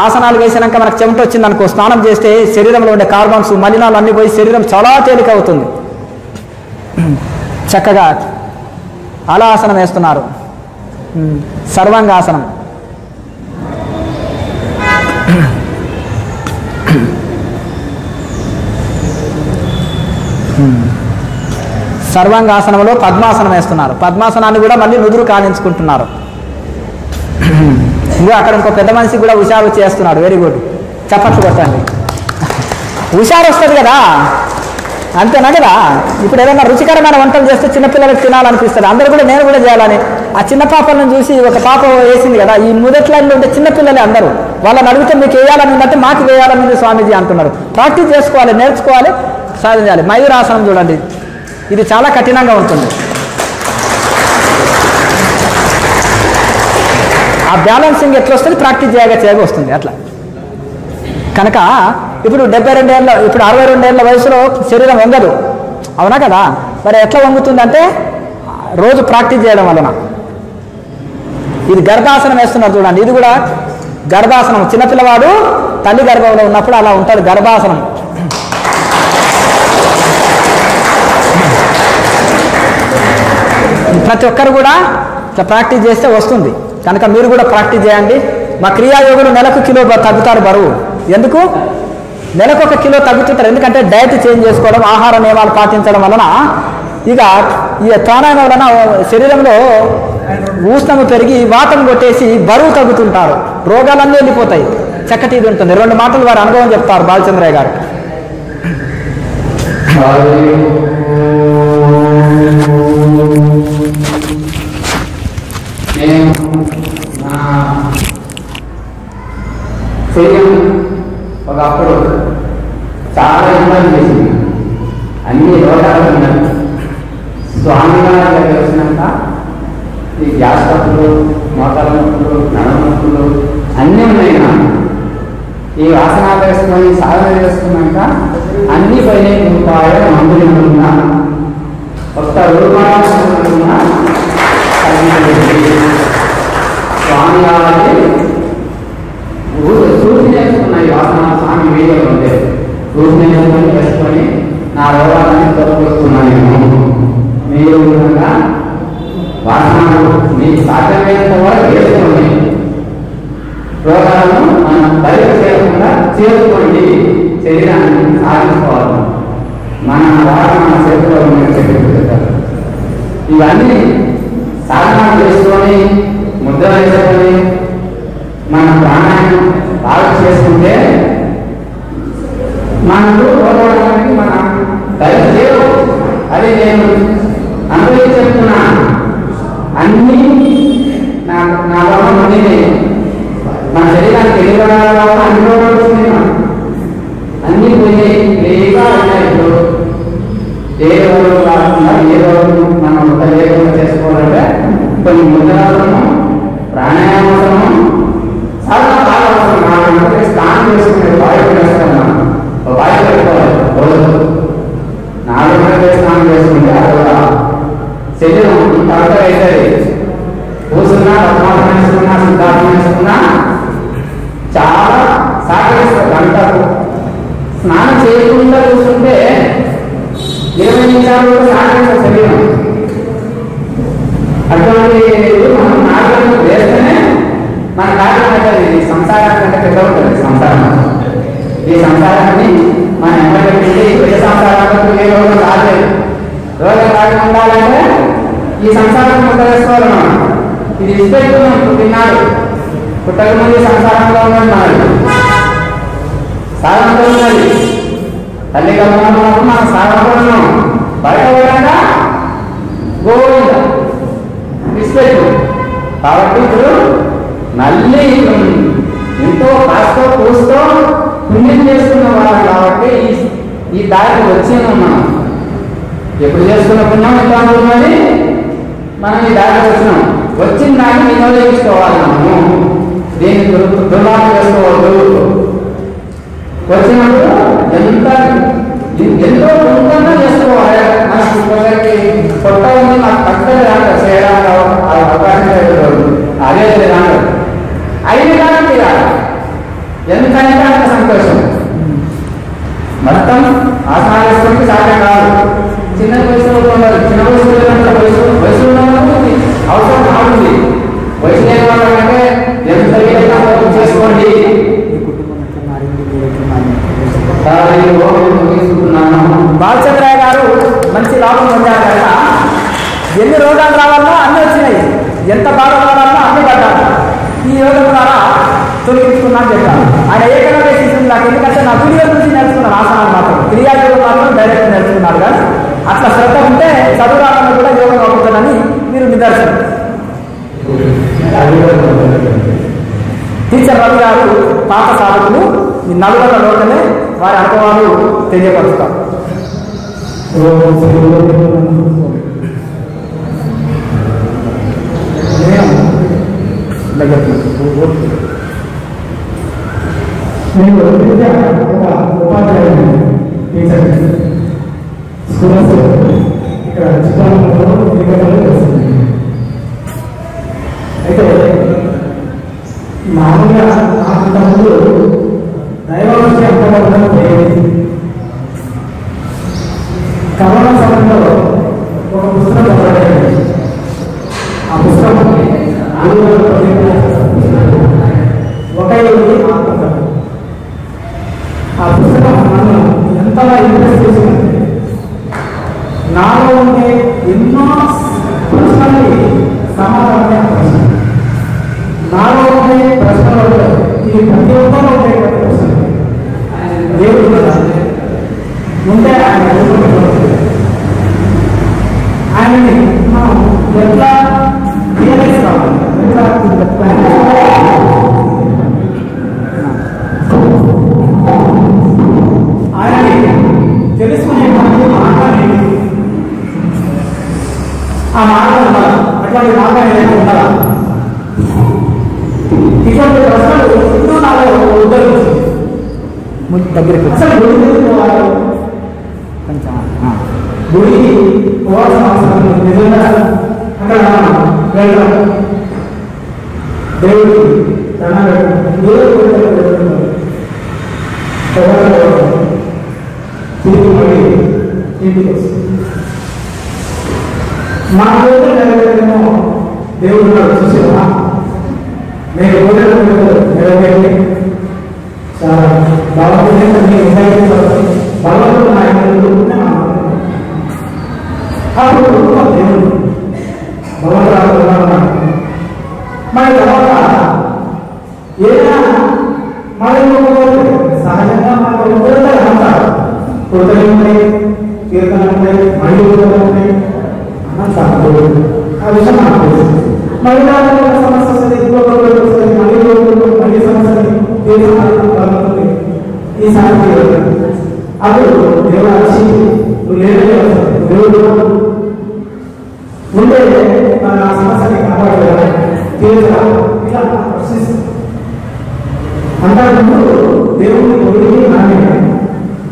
ఆసనాలు వేసినాక మనకు చెమట వచ్చింది అనుకో, స్నానం చేస్తే శరీరంలో ఉండే కార్బన్స్, మలినాలు అన్నీ పోయి శరీరం చాలా తేలిక అవుతుంది. చక్కగా అలా ఆసనం వేస్తున్నారు, సర్వాంగాసనం. సర్వాంగాసనంలో పద్మాసనం వేస్తున్నారు. పద్మాసనాన్ని కూడా మళ్ళీ నుదురు కానించుకుంటున్నారు. ఇంకా అక్కడ ఇంకో పెద్ద మనిషి కూడా హుషారు చేస్తున్నాడు. వెరీ గుడ్, చప్పట్లు కొట్టండి. హుషారు వస్తుంది కదా, అంతేనా కదా? ఇప్పుడు ఏదైనా రుచికరమైన వంటలు చేస్తే చిన్నపిల్లలకు తినాలనిపిస్తుంది. అందరూ కూడా నేను కూడా చేయాలని. ఆ చిన్న పాపలను చూసి ఒక పాప వేసింది కదా, ఈ మొదట్లైన్లో ఉంటే చిన్నపిల్లలే అందరూ. వాళ్ళని అడిగితే మీకు వేయాలని ఉందంటే మాకు వేయాలని ఉంది స్వామీజీ అంటున్నారు. ప్రాక్టీస్ చేసుకోవాలి, నేర్చుకోవాలి, సాధించాలి. మయూరాసనం చూడండి, ఇది చాలా కఠినంగా ఉంటుంది. ఆ బ్యాలెన్సింగ్ ఎట్లా వస్తుంది, ప్రాక్టీస్ చేయగా వస్తుంది అట్లా. కనుక ఇప్పుడు 72 ఏళ్ళ, ఇప్పుడు 62 ఏళ్ళ వయసులో శరీరం వంగదు, అవునా కదా? మరి ఎట్లా వంగుతుందంటే రోజు ప్రాక్టీస్ చేయడం వలన. ఇది గర్భాసనం వేస్తున్నారు చూడండి, ఇది కూడా గర్భాసనం. చిన్నపిల్లవాడు తల్లి గర్భంలో ఉన్నప్పుడు అలా ఉంటాడు, గర్భాసనం. ప్రతి ఒక్కరు కూడా ఇట్లా ప్రాక్టీస్ చేస్తే వస్తుంది. కనుక మీరు కూడా ప్రాక్టీస్ చేయండి. మా క్రియాయోగులు నెలకు కిలో తగ్గుతారు బరువు. ఎందుకు? నెలకు 1 కిలో తగ్గుతుంటారు. ఎందుకంటే డైట్ చేంజ్ చేసుకోవడం, ఆహార నియమాలు పాటించడం వలన ఇక ఈ ప్రాణాయామం వలన శరీరంలో ఉష్ణము పెరిగి వాతం కొట్టేసి బరువు తగ్గుతుంటారు, రోగాలన్నీ వెళ్ళిపోతాయి. చక్కటి ఇది ఉంటుంది. 2 మాటలు వారి అనుభవం చెప్తారు బాలచంద్రయ్య గారు. స్వామిగా వచ్చినాక ఈ గ్యాస్ నొప్పులు, మోకాల నొప్పులు, నడుము నొప్పులు అన్నీ ఉన్నాయి నాకు. ఈ ఆసనాలు వేసుకొని సాధన చేసుకున్నాక అన్ని పైన రూపాయలు మందులు ఉన్నా ఒక్క రూపాయలు స్వామి గారికి సూచన చేసుకున్నాయి. ఆసనాలు స్వామి వీడియో ఉంటే సూచన చేసుకొని వేసుకొని నా రోగాలని తొలగిస్తున్నాను. మీరు కూడా వాసనాలు మీకు సాధ్యమైనంత వరకు వేసుకోండి. రోగాలను మనం బయట చేయకుండా చేసుకోండి. శరీరాన్ని సాధించుకోవాలి. మన వాసన మన చేతిలో చెప్పారు. ఇవన్నీ సాధన చేసుకొని ముద్ర వేసుకొని మన ప్రాణాన్ని బాగా చేసుకుంటే మనకు రోగానికి మనం బయట చేయవచ్చు. అది నేను అనుభవించి చెప్తున్నా. అన్నీ నా రోగం అన్నీ మన శరీరానికి ఎన్ని రోగాలు కావాలో అన్ని రోగాలు వస్తున్నాయి. అన్ని పోయి లేగా ఉన్నాయి. ఇప్పుడు ఏ రోగం కాకుండా ఏ రోగం మనం ఒక లేకుండా చేసుకోవాలంటే కొన్ని ముద్రాలను ప్రాణాయామం చాలా బాగా అవసరం. స్నానం చేసుకునే వాయువు వేస్తున్నాం. వాయువు పెట్టుకోవాలి రోజు 4 గంటలు స్నానం చేసుకుంటే అది శరీరం కరెక్ట్గా అవుతుంది. కూర్చున్నా పద్మాసనం వేసుకున్నా సిద్ధార్థం వేసుకున్నా చాలా సహకరిస్తారు. గంటకు స్నానం చేయకుండా కూర్చుంటే 20 నిమిషాలు కూడా సహకరిస్తారు శరీరం. అటువంటి మనం 4 గంటలు వేస్తేనే మన కార్యం అవుతుంది. సంసారానికి అంటే పెద్ద ఉంటుంది సంసారం. ఈ సంసారాన్ని మన ఎమ్మటి పెద్ద సంసారాలకు ఏ రోగం రాలేదు. రోగం రాకుండా ఉండాలంటే ఈ సంసారం ముద్ద వేసుకోవాలి. మనం ఇది ఇష్టం పుట్టినాడు. పుట్టక ముందు సంసారంలో ఉన్నది సాధనతో ఉన్నది. తల్లి కలుగుతున్నప్పుడు మనం సాధనతో ఉన్నాం. బయట పోయాక గోవింద ఇష్టం. కాబట్టి ఇప్పుడు మళ్ళీ ఎంతో కాస్తో కూస్తో పుణ్యం చేసుకున్న వాళ్ళు కాబట్టి ఈ దారికి వచ్చింది. మనం ఎప్పుడు చేసుకున్న పుణ్యం ఎంత అనుకున్నది మనం ఈ దారికి వచ్చినాం. వచ్చిన దాన్ని వినియోగించుకోవాలి. మనము దీన్ని దుర్లాభం చేసుకోవద్దు. వచ్చినప్పుడు ఎంతో కొంత చేసుకోవాలి. మనకి కొత్త ఉంది నాకు తగ్గదు రాక చేయడానికి అవకాశం లేదు. అదే రాదు అయిన కానీ తీరాలి. ఎందుకంటే అంత సంతోషం. మొత్తం ఆసనాలు సాధ్యం కాదు. చిన్న వయసులో ఉండాలి. చిన్న వయసులో ఉన్నప్పుడు అవసరం కావాలి. వయసు లేని వాళ్ళంటే ఎంత వీలైనా చేసుకోండి. బాలచంద్రయ్య గారు మంచి లాభం పొందారు కనుక ఎన్ని రోగాలు రావాలో అన్నీ వచ్చినాయి. ఎంత బాధ పడాలో అన్నీ పడ్డారు. ఈ యోగం ద్వారా తొలగించుకున్నాను చెప్పారు. ఆయన ఏకైనా శిష్యుడు నాకు. ఎందుకంటే నా వీడియో నుంచి నేర్చుకున్నాను. ఆసనాలు మాత్రం క్రియాయోగం మాత్రం డైరెక్ట్ నేర్చుకున్నారు. కానీ అట్లా శ్రద్ధ ఉంటే చదువు రాకుండా కూడా యోగం అవుతుందని మీరు నిదర్శనం. టీచర్ రవి గారు పాత సాధకులు ఈ నలుగురిలోనే వారి అనుభవాలు తెలియపరుస్తారు. నేను ఉపాధ్యాయుడు టీచర్ స్కూల్స్ ఇక్కడ చిత్రాలలో వస్తుంది. అయితే మామూలుగా అంతకుముందు దైవవృష్టి అంతవరకు పోయేది. కరోనా సమయంలో ఒక పుస్తకం చదవలేదు. ఆ పుస్తకం ఆ పుస్తకం నన్ను ఎంతగా ఇంట్రెస్ట్ చేసిందంటే నాలో ఉండే ఎన్నో ప్రశ్నలకి సమాధానమే ప్రశ్న. నాలో ఉండే ప్రశ్నలు ఇది ప్రతి ఒక్కరూ ఉండేటువంటి ప్రశ్న. దేవుడు కదా ఉంటే ఆయనని మనం ఎట్లా రియలైజ్ కావాలి, ఎట్లా ఆయనని తెలుసుకునే మార్గం ఏంటి? ఆ మార్గం ఉండాలి, అట్లాంటి మార్గం ఏదైనా ఉండాలా? ఇటువంటి ప్రశ్నలు ఎన్నో నాలో ఉద్ధరించింది. దగ్గరికి అసలు గుడికి పోవాలి, కొంచెం గుడికి పోవాల్సిన అవసరం లేదు. నిజంగా అక్కడ వెళ్ళడం దేవుడికి తిరిగి మళ్ళీ ఇంటికి వస్తుంది. మన రోజు నెరవేరేమో దేవుడు చూసేవా నేను రోజు నెరవేరి చాలా బాగుంటుంది. బలవంతుడు నాయకుడు అప్పుడు దేవుడు భగవంతుడు మరి తర్వాత ఏదైనా మరి సహజంగా మనకు అంటారు కృతలు ఉంటాయి, కీర్తనలు ఉంటాయి, మళ్ళీ ఉంటాయి అంటారు. ఆ విషయం నాకు తెలుసు. మళ్ళీ సమస్య వస్తుంది, ఇంకొక వస్తుంది, మళ్ళీ సమస్యని తీర్చాలి. ఈసారి అప్పుడు దేవుడు వచ్చి దేవుడు ఉంటే మన సమస్యని కాపాడలేదు తీర్చా ఇలా ప్రశ్నిస్తుంది. అంతకుముందు దేవుడిని పొగిడి నానే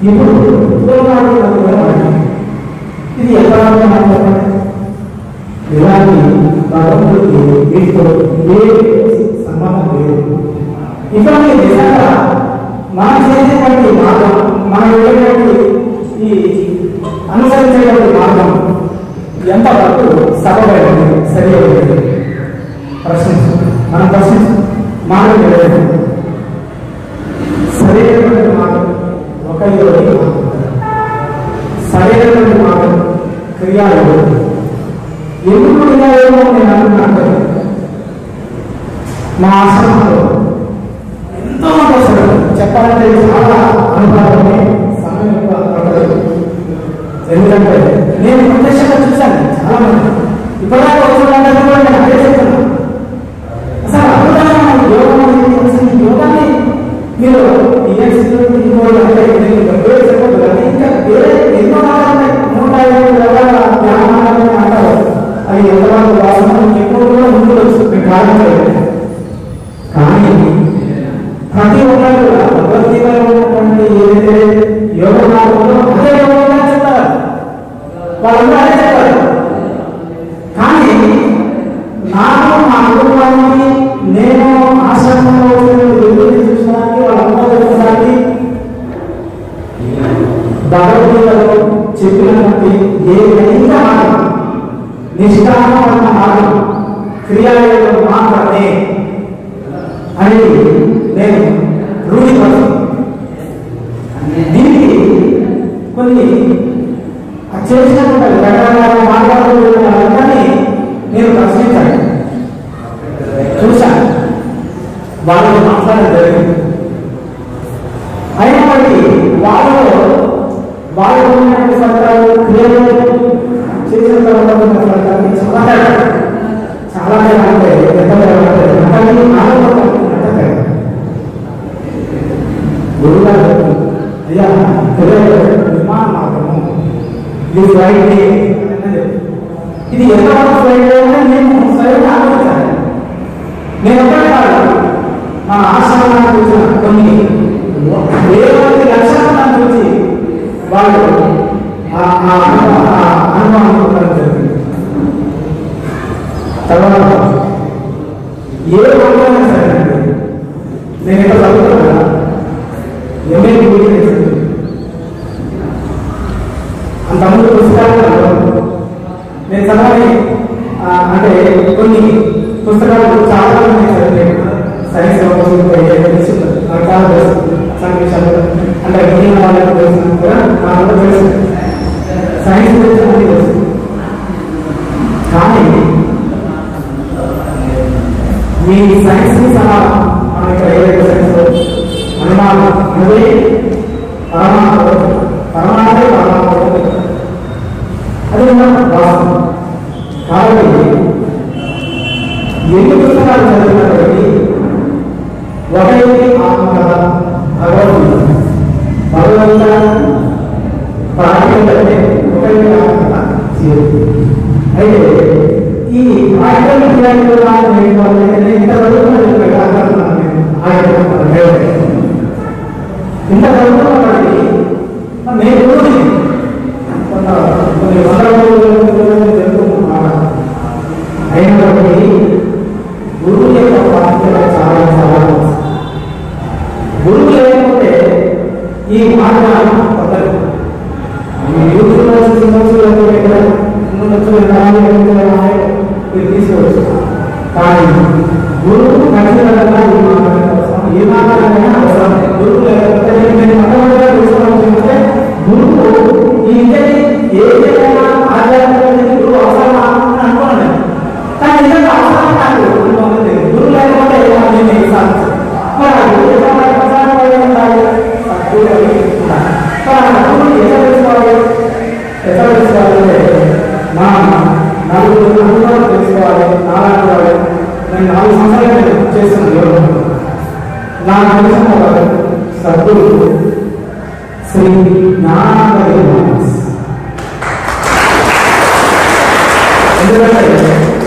ఇప్పుడు ఇది ఎలా ఇలాంటి భగవంతుడికి వీటితో ఏ సంబంధం లేదు. ఇటువంటి నిజంగా మనం చేసేటువంటి మార్గం, మనం వెళ్ళేటువంటి ఈ అనుసరించేటువంటి మార్గం ఎంతవరకు సబబైంది, సరి అయింది ప్రశ్నించు. మనం ప్రశ్నించు మార్గం లేదు. సరైనటువంటి మార్గం ఒకరి సరైనటువంటి మార్గం క్రియాలు ఎందుకు క్రియాలేమో నేను అనుకున్నాను. మా ఆశ్రమంలో ఎంతో మంది చెప్పాలంటే చాలా అనుభవాన్ని సమయం ఎక్కువ పడలేదు. ఎందుకంటే నేను ప్రత్యక్షంగా చూశాను చాలా మంది ఇప్పటిదాకా వచ్చిన కూడా నేను అదే చెప్తున్నాను. అసలు అద్భుతమైన యోగాన్ని మీరు చెప్పదు కానీ ఇంకా వేరే ఎన్నో రకాల 150 రకాల ధ్యానాలు అంటారు. అవి ఎంతవరకు వాసన ఎక్కువ కూడా ఉండవచ్చు, మీకు కారణం. కానీ ప్రతి ఒక్కరు కూడా భగవద్గీతలో ఉన్నటువంటి ఏదైతే యోగ మార్గంలో అదే యోగంగా చెప్తారు, వాళ్ళందరూ అదే చెప్తారు. కానీ నాకు మా కుటుంబానికి నేను ఆశ్రమంలో చూసడానికి వాళ్ళందరూ చూసడానికి భగవద్గీతలో చెప్పినటువంటి ఏదైనా మార్గం నిష్కామమైన మార్గం క్రియాయోగం మాత్రమే అనేది నేను రూఢిపరుస్తాను. దీనికి కొన్ని చేసినటువంటి రకరకాల మార్గాలు కానీ నేను ప్రశ్నించాను, చూశాను, వాళ్ళు మాట్లాడడం జరిగింది. అయినప్పటికీ వాళ్ళు ఉన్నటువంటి ఫలితాలు క్రియలు చేసిన తర్వాత ఉన్న ఫలితాలు చాలా అంటే గురుగారు అయ్యా విమాన మార్గము ఇది ఫ్లైట్, ఇది ఎంతవరకు ఫ్లైట్ అంటే నేను సరైన ఆలోచించాను. నేను ఒక్కడే కాదు, మా ఆశ్రమాన్ని చూసిన కొన్ని వేల లక్షల మంది వచ్చి వాళ్ళు అనుభవం జరిగింది. తర్వాత ఏ వర్గమైనా సరే నేను ఎక్కడ చదువుతున్నా ఎంఏ అంతకుముందు పుస్తకాలు నేను చదవాలి అంటే కొన్ని పుస్తకాలు చాలా సైన్స్ చాలా సంక్షేషాలు అంటే మిగిలిన వాళ్ళకి తెలిసిన కూడా నాకు తెలుసు, సైన్స్ గురించి మనకి తెలుసు. కానీ ఈ సైన్స్ ని సహా మన ఇక్కడ ఏదైతే సైన్స్ అనుమానం అదే పరమాత్మ అది వాస్తవం. కాబట్టి ఎన్ని పుస్తకాలు చదివినప్పటికీ ఒకటి ఆత్మకథ భగవద్గీత ప్రాక్టికల్ అంటే ఒకటి ఆత్మకథ అయితే ఈ ఆయుధాలు ఇంత ఇంత చదువుతున్నప్పటికీ నేను కొన్ని వందల అయినప్పటికీ గురువు యొక్క ప్రాముఖ్యత చాలా చాలా గురువు లేకపోతే ఈ మార్గాలు పొందరు. తీసుకోవచ్చు కానీ గురువు ఖచ్చితంగా ఏ మార్గాలైనా అవసరం. గురువు లేకపోతే గురువు ఈ ఏదైనా ఆధ్యాత్మిక గురువు అవసరమా అని అనుకోండి. కానీ నిజంగా అవసరం కాదు అనుకోండి. గురువు లేకపోతే సాధించాలి. నలుగురు అనుభవాలు తెలుసుకోవాలి. నేను 4 సంవత్సరాలు చేస్తున్నాను. నాకు తెలిసిన సద్గురు శ్రీ జ్ఞానానంద. ఎందుకంటే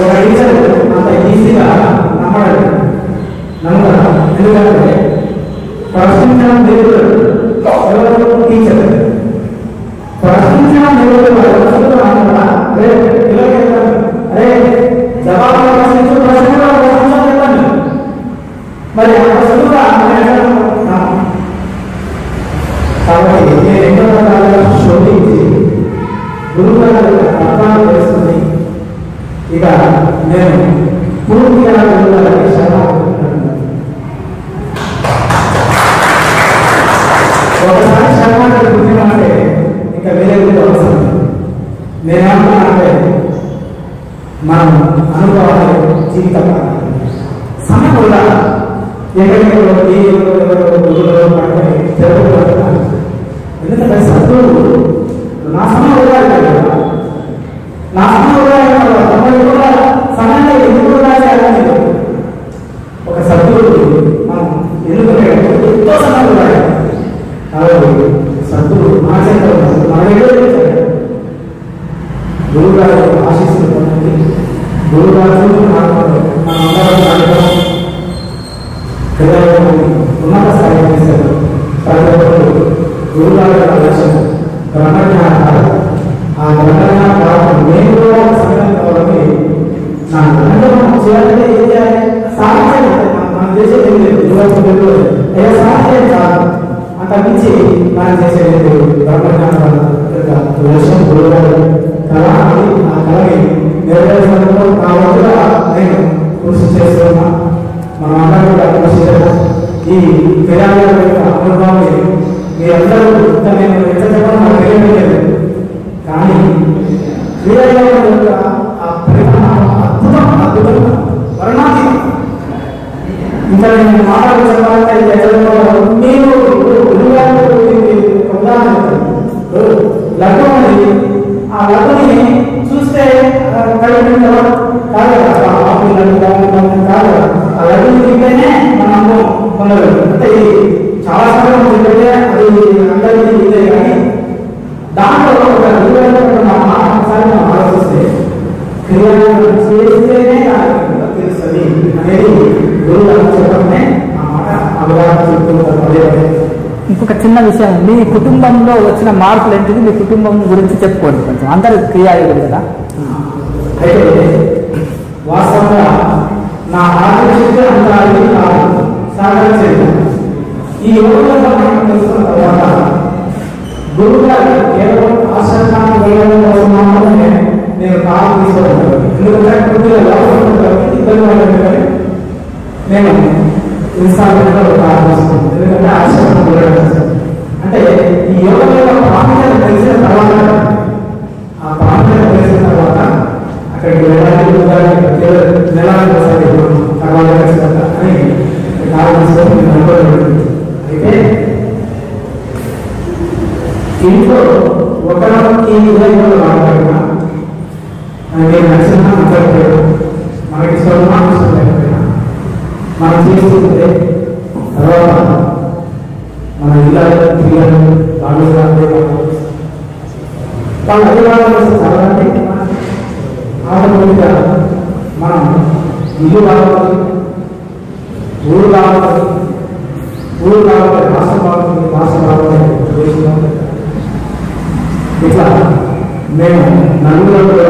ఒక టీచర్ అంత ఈజీగా నమ్మడం. ఎందుకంటే ప్రశ్నించడం దేవుడు ఎవరు టీచర్ ప్రశ్నించడం దేవుడు అరే జవాబు ప్రశ్నించు చెప్పండి. మరి ఆ ప్రశ్నగా కాబట్టి నేను ఎన్నో రకాలుగా శోధించి గురువు గారి అర్థాలు తెలుసుకుని ఇక నేను పూర్తిగా గురువు గారికి ఒకసారి శర్మాటలు గుర్తిమంటే ఇంకా వేరే గురించి అవసరం. నేనేమంటున్నానంటే మనం అనుభవాలు జీవితం సమయం కూడా ఎక్కడెక్కడో పట్టుకొని జరుగుతుంటారు. ఎందుకంటే సద్గురు నా సమయం కూడా నా సమయం కూడా సమయంలో ఎందుకు కూడా చేయాలని ఒక సద్గురు మనం ఎందుకంటే ఎంతో సమయం కూడా కాబట్టి సద్గురు మా చేత మన గురువు గారు ఆశీస్సులు పొందండి. గురువు గారు ఉన్నత స్థాయి చేశారు. ప్రతి ఒక్కరు గురువు గారి లక్ష్యం బ్రహ్మజ్ఞానం. ఆ బ్రహ్మజ్ఞానం కావాలి. నేను కూడా ఒక సమయం కావాలని నా గ్రంథం చేయాలంటే ఏం చేయాలి? సాధించాలి. మనం చేసేది లేదు. సాధించేది కాదు. అంతకుమించి మనం చేసేది బ్రహ్మజ్ఞానం లక్ష్యం గురువు గారు కళ. ఆ కళని నెరవేర్చడంలో నా వంతుగా నేను కృషి చేస్తున్నా. మన అందరూ కూడా కృషి చేస్తాం. ఈ క్రీడాల యొక్క అనుభవాన్ని మీరందరూ నేను ఎంత చెప్పడం నాకు తెలియలేదు. కానీ క్రీడల యొక్క ఆ పరిమాణం అద్భుతం వర్ణాతీతం. ఇంకా నేను మాటలు చెప్పాలంటే మీరు ఉదాహరణ లడ్డు ఉంది. ఆ లడ్డుని చూస్తే కాదు ఆ లడ్డుని తింటేనే మనం పొందగలం. అంటే ఇది చాలా సమయం తింటే అది అందరికీ ఇదే. కానీ దాంట్లో ఒక ఒకసారి మనం ఆలోచిస్తే క్రియలు చేస్తేనే తెలుస్తుంది అనేది గురువు చెప్పడమే ఆ మాట అవగాహన చెప్తుంటారు. అదే ఇంకొక చిన్న విషయం, మీ కుటుంబంలో వచ్చిన మార్పులు ఏంటిది? మీ కుటుంబం గురించి చెప్పుకోండి కొంచెం. అందరూ క్రియాయోగులు కదా. అయితే వాస్తవంగా నా ఆలోచించే అంతరాలు సాగరించేది ఈ యోగంలో మనం తెలుసుకున్న తర్వాత గురువు గారు కేవలం ఆశ్రమాన్ని వెళ్ళడం కోసం మాత్రమే నేను కాలం తీసుకోవాలి. ఎందుకంటే కొద్దిగా ఇబ్బంది పడలేదు. నేను ఇన్స్టాల్మెంట్లో ప్రారంభిస్తున్నాను. ఎందుకంటే ఆశ్రమం వెళ్ళడం అంటే ఈ యోగం యొక్క ప్రాముఖ్యత తెలిసిన తర్వాత ఆ ప్రాముఖ్యత తెలిసిన తర్వాత అక్కడికి వెళ్ళాలి. నెలకి ఒకసారి తర్వాత అని ప్రారంభించుకొని అనుకోలేదు. అయితే ఇంట్లో ఒకరికి 20 మాట్లాడినా మనకి నచ్చిన మాట్లాడలేదు. మనకి ఇష్టం లేకపోయినా మనం చేస్తుంటే తర్వాత మన ఇళ్ళ పిల్లలు వాళ్ళు అధికారులు చదవండి. ఆటోమేటిక్గా మనం ఇల్లు కావాలి, ఊరు కావాలి, ఊరు కావాలి, రాష్ట్రం బాగుంటుంది, రాష్ట్రం బాగుంటుంది, దేశం బాగుంటుంది. ఇట్లా మేము నలుగురు కూడా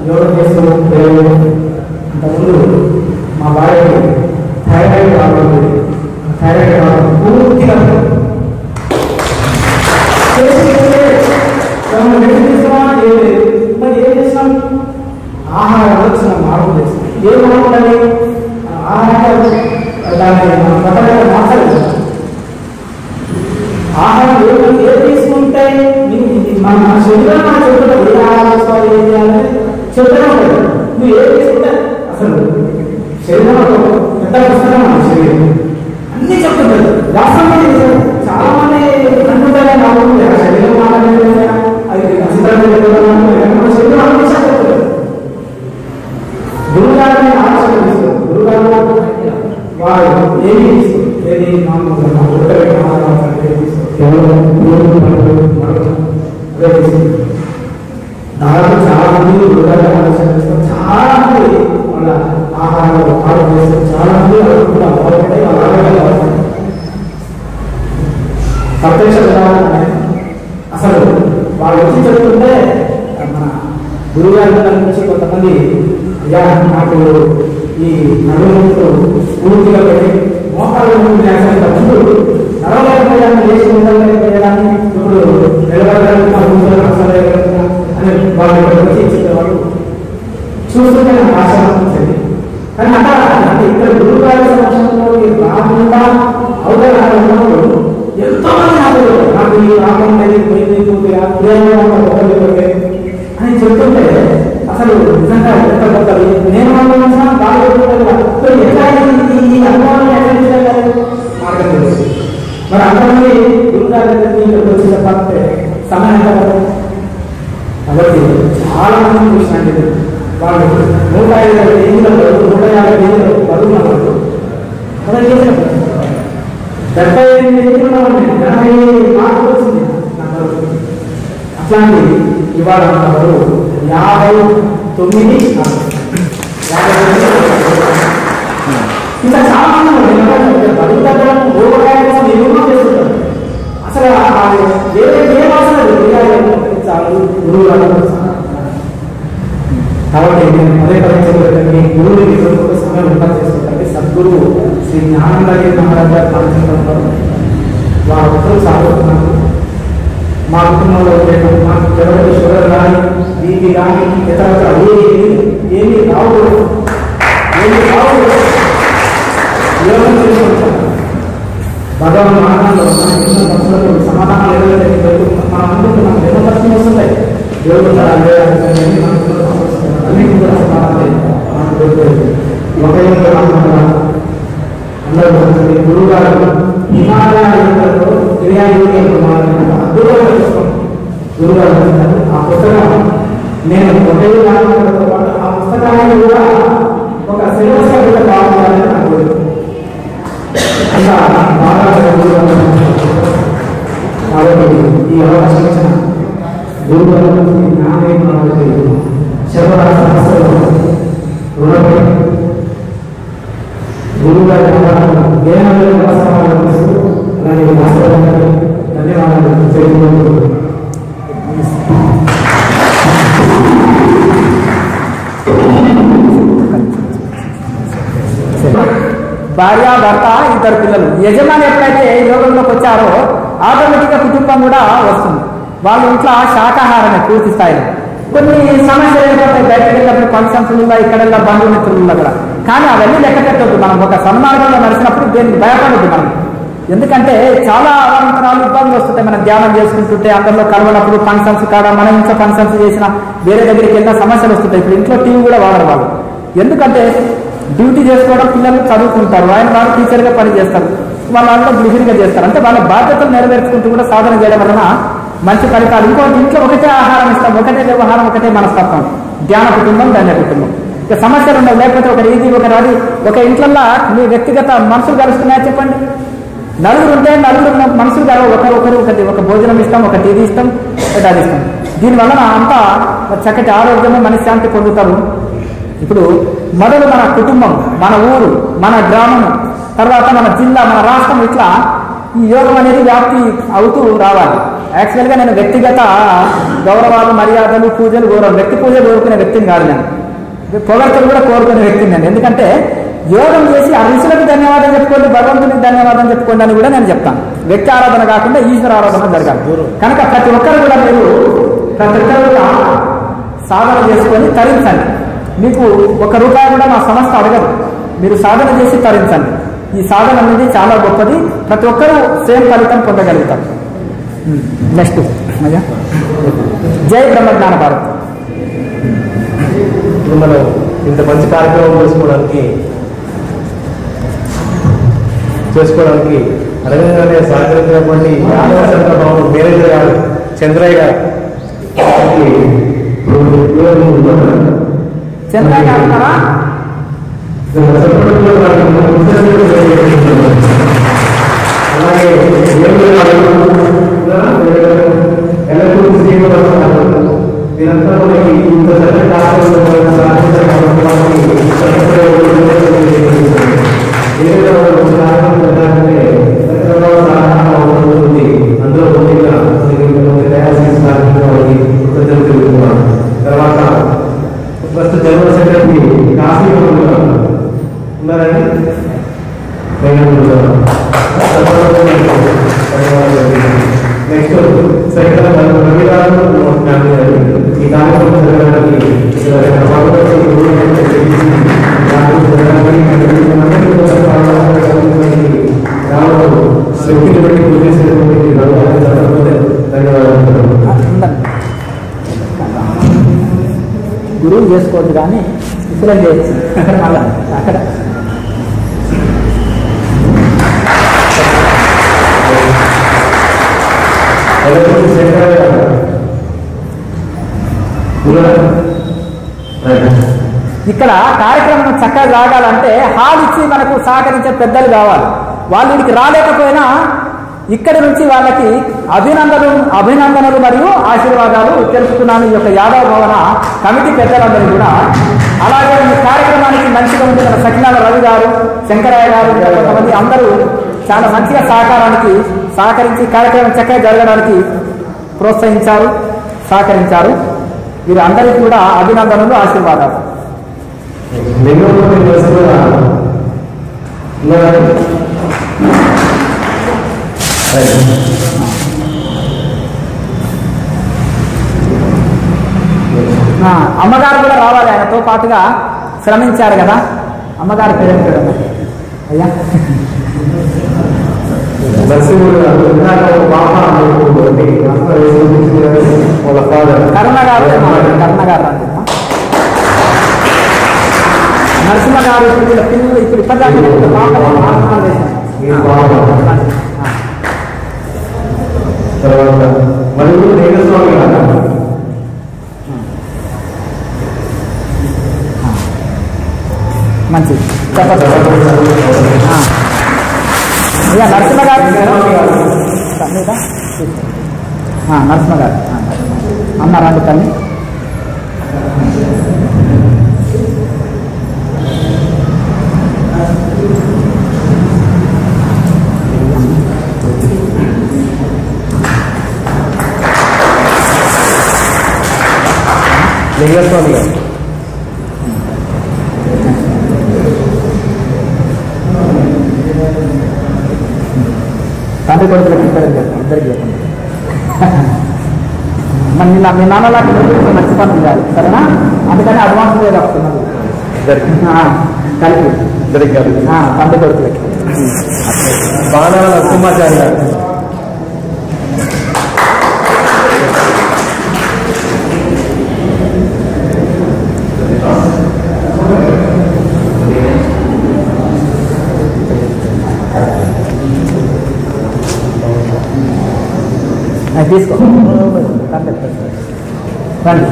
యోగా చేస్తున్నాం. అంతకుముందు మా భార్యకి థైరాయిడ్ రావాలి, థైరాయిడ్ రావాలి పూర్తిగా మరి ఏం చేసినాం? ఆహారం వచ్చిన మార్పు చేసినాం. ఏ మార్పు ఉండాలి? ఆహారం దాన్ని మార్చలేదు. ఆహారం ఏ తీసుకుంటే మన శరీరం మన చెప్తాం, ఏ ఆహారం తీసుకోవాలి, ఏం చేయాలని చెప్తూనే ఉంటుంది. నువ్వు ఏం తీసుకుంటే అసలు శరీరంలో ఎంత పుస్తకం మన శరీరం అన్ని చెప్తుంటారు. వాస్తవం చాలా మంది అనుకుంటారే నాకు శరీరం మాట్లాడలేదు, అది మన శరీరం అన్ని చెప్తారు. గురుగారిని ఆలోచన తీసుకో, గురుగారు వారు ఏమి తీసుకో, ఏది మామూలుగా దాదాపు చాలా మంది గురుగారు ఆలోచన చేస్తారు. చాలా మంది వాళ్ళ ఆహారంలో ఆరోగ్యం చేస్తారు. చాలా మంది కూడా బాగుంటాయి, వాళ్ళ ఆరోగ్యాలు బాగుంటాయి. ప్రత్యక్ష విధానం అసలు వాళ్ళు వచ్చి చెప్తుంటే మన గురుగారి నుంచి కొంతమంది అయ్యా నాకు ఈ నడుముతో పూర్తిగా పెట్టి మోకాలు ముందు నడవలేకపోయాన్ని చేసి ఉండలేకపోయాన్ని ఇప్పుడు నిలబడగలుగుతున్నా అని వాళ్ళు వచ్చి ఇచ్చేవాళ్ళు చూస్తుంటే నాకు ఆశ్చర్యం. కానీ అంటే ఇక్కడ గురుగారి సమక్షంలో రాకుండా అవగాహన ఉన్నప్పుడు ఎంతో మంది నాకు ఈ రాకుండా అని చెప్తుంటే అసలు నిజంగా ఎంత గొప్పది. నేను అనుభవించిన బాగా ఎట్లా ఈ అనుభవాన్ని ఎట్లా మార్గం తెలుసు. మరి అందరినీ గురుగారి దగ్గరికి ఇక్కడికి వచ్చి చెప్పాలంటే సమయం ఎంత పడుతుంది. కాబట్టి చాలా మంది చూసినట్టు వాళ్ళు 150 కేజీల బరువు, 150 కేజీల బరువు వాళ్ళు 78 కేజీలు 80 మార్కులు వచ్చింది నా బరువు. అట్లాంటి ఇవాళ బరువు 59. ఇంకా చాలా మంది బరువు తగ్గడం ఓవరాయడం ఎన్నో చేస్తుంటారు. అసలు వేరే ఏ అవసరం చాలు గురువు. కాబట్టి నేను పదే పదే చెప్పేటప్పుడు గురువుని సమయం ఏర్పాటు చేసుకుంటే సద్గురువు శ్రీ జ్ఞానందగిరి మహారాజ్ గారు పాటించడం వారు ఉత్తరం సాగుతున్నారు. మా కుటుంబంలో మాకు ఎవరికి షుగర్ కానీ బీపీ కానీ ఇతర ఏమీ రావకూడదు, ఏమీ రావకూడదు. యోగం చేసుకుంటాం భగవాన్ మార్గంలో మన సమాధానం ఏదైతే మనం అనుకుంటున్నాం ఎన్నో ప్రశ్నలు వస్తున్నాయి. దేవుడు అన్నింటి కూడా సమాధానం అందరూ గురువు గారు హిమాలయాలలో క్రియాయోగి అద్భుతమైన పుస్తకం గురువు గారు. ఆ పుస్తకం నేను ఒకటే మాట్లాడడంతో పాటు ఆ పుస్తకాన్ని కూడా ఒక సిలబస్ కూడా బాగుండాలని నాకు బాగా కాబట్టి ఈ అవకాశం ఇచ్చిన గురువు గారు శర్వరాజ సంస్థలో రుణపడి గురువు గారి అలాగే ధన్యవాదాలు తెలియజేస్తున్నాను. భార్య, భర్త, ఇద్దరు పిల్లలు. యజమాని ఎప్పుడైతే యోగంలోకి వచ్చారో ఆటోమేటిక్గా కుటుంబం కూడా వస్తుంది. వాళ్ళ ఇంట్లో శాకాహారమే పూర్తి స్థాయిలో. కొన్ని సమస్యలు ఏంటంటే బయటకు వెళ్ళినప్పుడు ఫంక్షన్స్లో ఇక్కడెల్లా బంధుమిత్రుల్లో కూడా. కానీ అవన్నీ లెక్క పెట్టవద్దు. మనం ఒక సన్మార్గంలో నడిచినప్పుడు దేనికి భయపడద్దు మనం. ఎందుకంటే చాలా అవాంతరాలు ఇబ్బందులు వస్తుంటాయి. మనం ధ్యానం చేసుకుంటుంటే అందరిలో కలవనప్పుడు ఫంక్షన్స్ కాడ మన ఇంట్లో ఫంక్షన్స్ చేసిన వేరే దగ్గరికి వెళ్ళిన సమస్యలు వస్తుంటాయి. ఇప్పుడు ఇంట్లో టీవీ కూడా వాడరు వాళ్ళు. ఎందుకంటే డ్యూటీ చేసుకోవడం, పిల్లలు చదువుకుంటారు, వాళ్ళు టీచర్గా పని చేస్తారు, వాళ్ళంతా బిజీగా చేస్తారు. అంటే వాళ్ళ బాధ్యతలు నెరవేర్చుకుంటూ కూడా సాధన చేయడం వలన మంచి ఫలితాలు. ఇంకోటి ఇంట్లో ఒకటే ఆహారం ఇస్తాం, ఒకటే వ్యవహారం, ఒకటే మనస్తత్వం. ధ్యాన కుటుంబం, ధన్య కుటుంబం. ఇక సమస్యలు ఉండవు. లేకపోతే ఒకటి ఇది ఒకటి అది ఒక ఇంట్లో మీ వ్యక్తిగత మనసులు కలుస్తున్నాయా చెప్పండి. నలుగురు ఉంటే నలుగురు మనసులు కలవు. ఒకరు ఒకటి ఒక భోజనం ఇస్తాం, ఒకటి ఇది ఇస్తాం, ఒకటి అది ఇస్తాం. దీనివల్ల అంతా చక్కటి ఆరోగ్యము మనశ్శాంతి పొందుతారు. ఇప్పుడు మొదలు మన కుటుంబం, మన ఊరు, మన గ్రామము, తర్వాత మన జిల్లా, మన రాష్ట్రం, ఇట్లా ఈ యోగం అనేది వ్యాప్తి అవుతూ రావాలి. యాక్చువల్గా నేను వ్యక్తిగత గౌరవాలు, మర్యాదలు, పూజలు, గౌరవం, వ్యక్తి పూజలు కోరుకునే వ్యక్తిని కాదు, నేను పొగడ్తలు కూడా కోరుకునే వ్యక్తిని నేను. ఎందుకంటే యోగం చేసి ఆ ఋషులకు ధన్యవాదం చెప్పుకోండి, భగవంతునికి ధన్యవాదం చెప్పుకోండి అని కూడా నేను చెప్తాను. వ్యక్తి ఆరాధన కాకుండా ఈశ్వర ఆరాధన జరగాలి. కనుక ప్రతి ఒక్కరు కూడా మీరు ప్రతి ఒక్కరు కూడా సాధన చేసుకొని తరించండి. మీకు ₹1 కూడా మా సంస్థ అడగదు, మీరు సాధన చేసి తరించండి. ఈ సాధన అనేది చాలా గొప్పది, ప్రతి ఒక్కరూ సేమ్ ఫలితం పొందగలుగుతారు. నెక్స్ట్ జై బ్రహ్మజ్ఞాన భారత్. ఇప్పుడు మనం ఇంత మంచి కార్యక్రమం చేసుకోవడానికి అడగంగానే సహకరించినటువంటి యాదవ సెంటర్ భవన్ మేనేజర్ గారు చంద్రయ్య గారు అలాగే దీనంతా మనకి ఇంత అందులో తర్వాత ఫస్ట్ జనరల్ సెక్రటరీ కాశీ ఉన్నారండి. నెక్స్ట్ సెక్రటరీ రవి గారు ఈ కార్యక్రమం జరగడానికి శక్తిని బట్టి కృషి చేసినటువంటి ధన్యవాదాలు. గురువు చేసుకోవద్దు కానీ విఫలం చేయొచ్చు. మళ్ళా అక్కడ ఇక్కడ కార్యక్రమం చక్కగా సాగాలంటే హాల్ ఇచ్చి మనకు సహకరించే పెద్దలు కావాలి. వాళ్ళు వీడికి రాలేకపోయినా ఇక్కడి నుంచి వాళ్ళకి అభినందనలు మరియు ఆశీర్వాదాలు తెలుసుకున్నాను ఈ యొక్క యాదవ భవన కమిటీ పెద్దలందరూ కూడా. అలాగే ఈ కార్యక్రమానికి మంచిగా ఉంటున్న సకినాల రవి గారు, శంకరయ్య గారు, కొంతమంది అందరూ చాలా మంచిగా సహకరించి కార్యక్రమం చక్కగా జరగడానికి ప్రోత్సహించారు, సహకరించారు. వీరు అందరికీ కూడా అభినందనలు, ఆశీర్వాదాలు. అమ్మగారు కూడా రావాలి, ఆయనతో పాటుగా శ్రమించారు కదా. అమ్మగారు పేరు చూడండి అయ్యా. కరుణ గారు నరసింహ గారు ఇప్పుడు ఇప్పటిదాకా తర్వాత మరియు దేవస్వామి గారు మంచిది చెప్పండి. అయ్యా నరసింహ గారు, నరసింహ గారు అన్నారండి తల్లి. లింగస్వామి గారు తండ్రి కొడుకులకు ఇద్దరికి చెప్పండి. మరి మీ నాన్నలాంటి మంచి పని ఉండాలి, సరేనా? అందుకని అడ్వాన్స్ వేలు వస్తున్నది కలిపి తండ్రి కొడుకులకి. బాణాల నరసింహాచారి గారు తీసుకో రండి.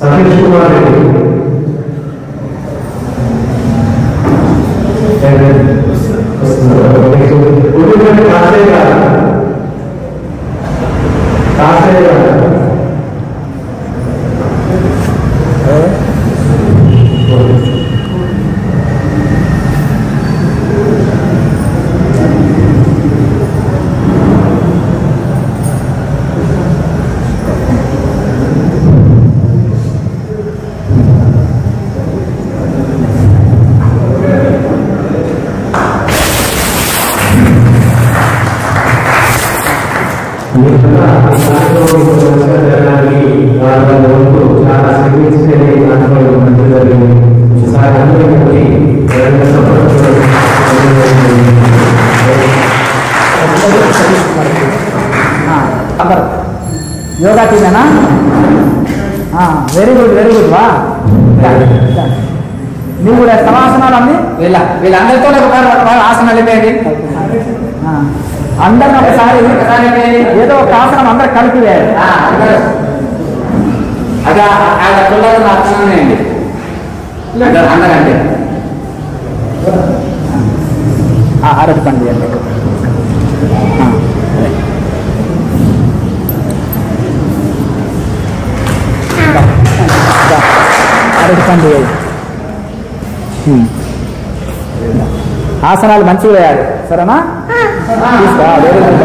సతీష్ మీరంతా ఈ కార్యక్రమం జరగడానికి వాళ్ళ వంతు చాలా శ్రమించుకునే దాంట్లో మంచి జరిగింది. ఈసారి అందరికీ యోగా టీమేనా? Very good very good. వా నువ్వు కూడా సమాసనాలు అన్ని వీళ్ళందరితో ఆసనాలు అయిపోయింది. అందరిని ఒకసారి ఏదో ఒక ఆసనం అందరు కలిపి వేయాలి. అదే ఆయన పిల్లలు ఆసనమే అండి అందరంటే అరటి పండు అండి. అరటి పండు ఆసనాలు మంచిగా వేయాలి. సరేనా? తీసుకో. Very good.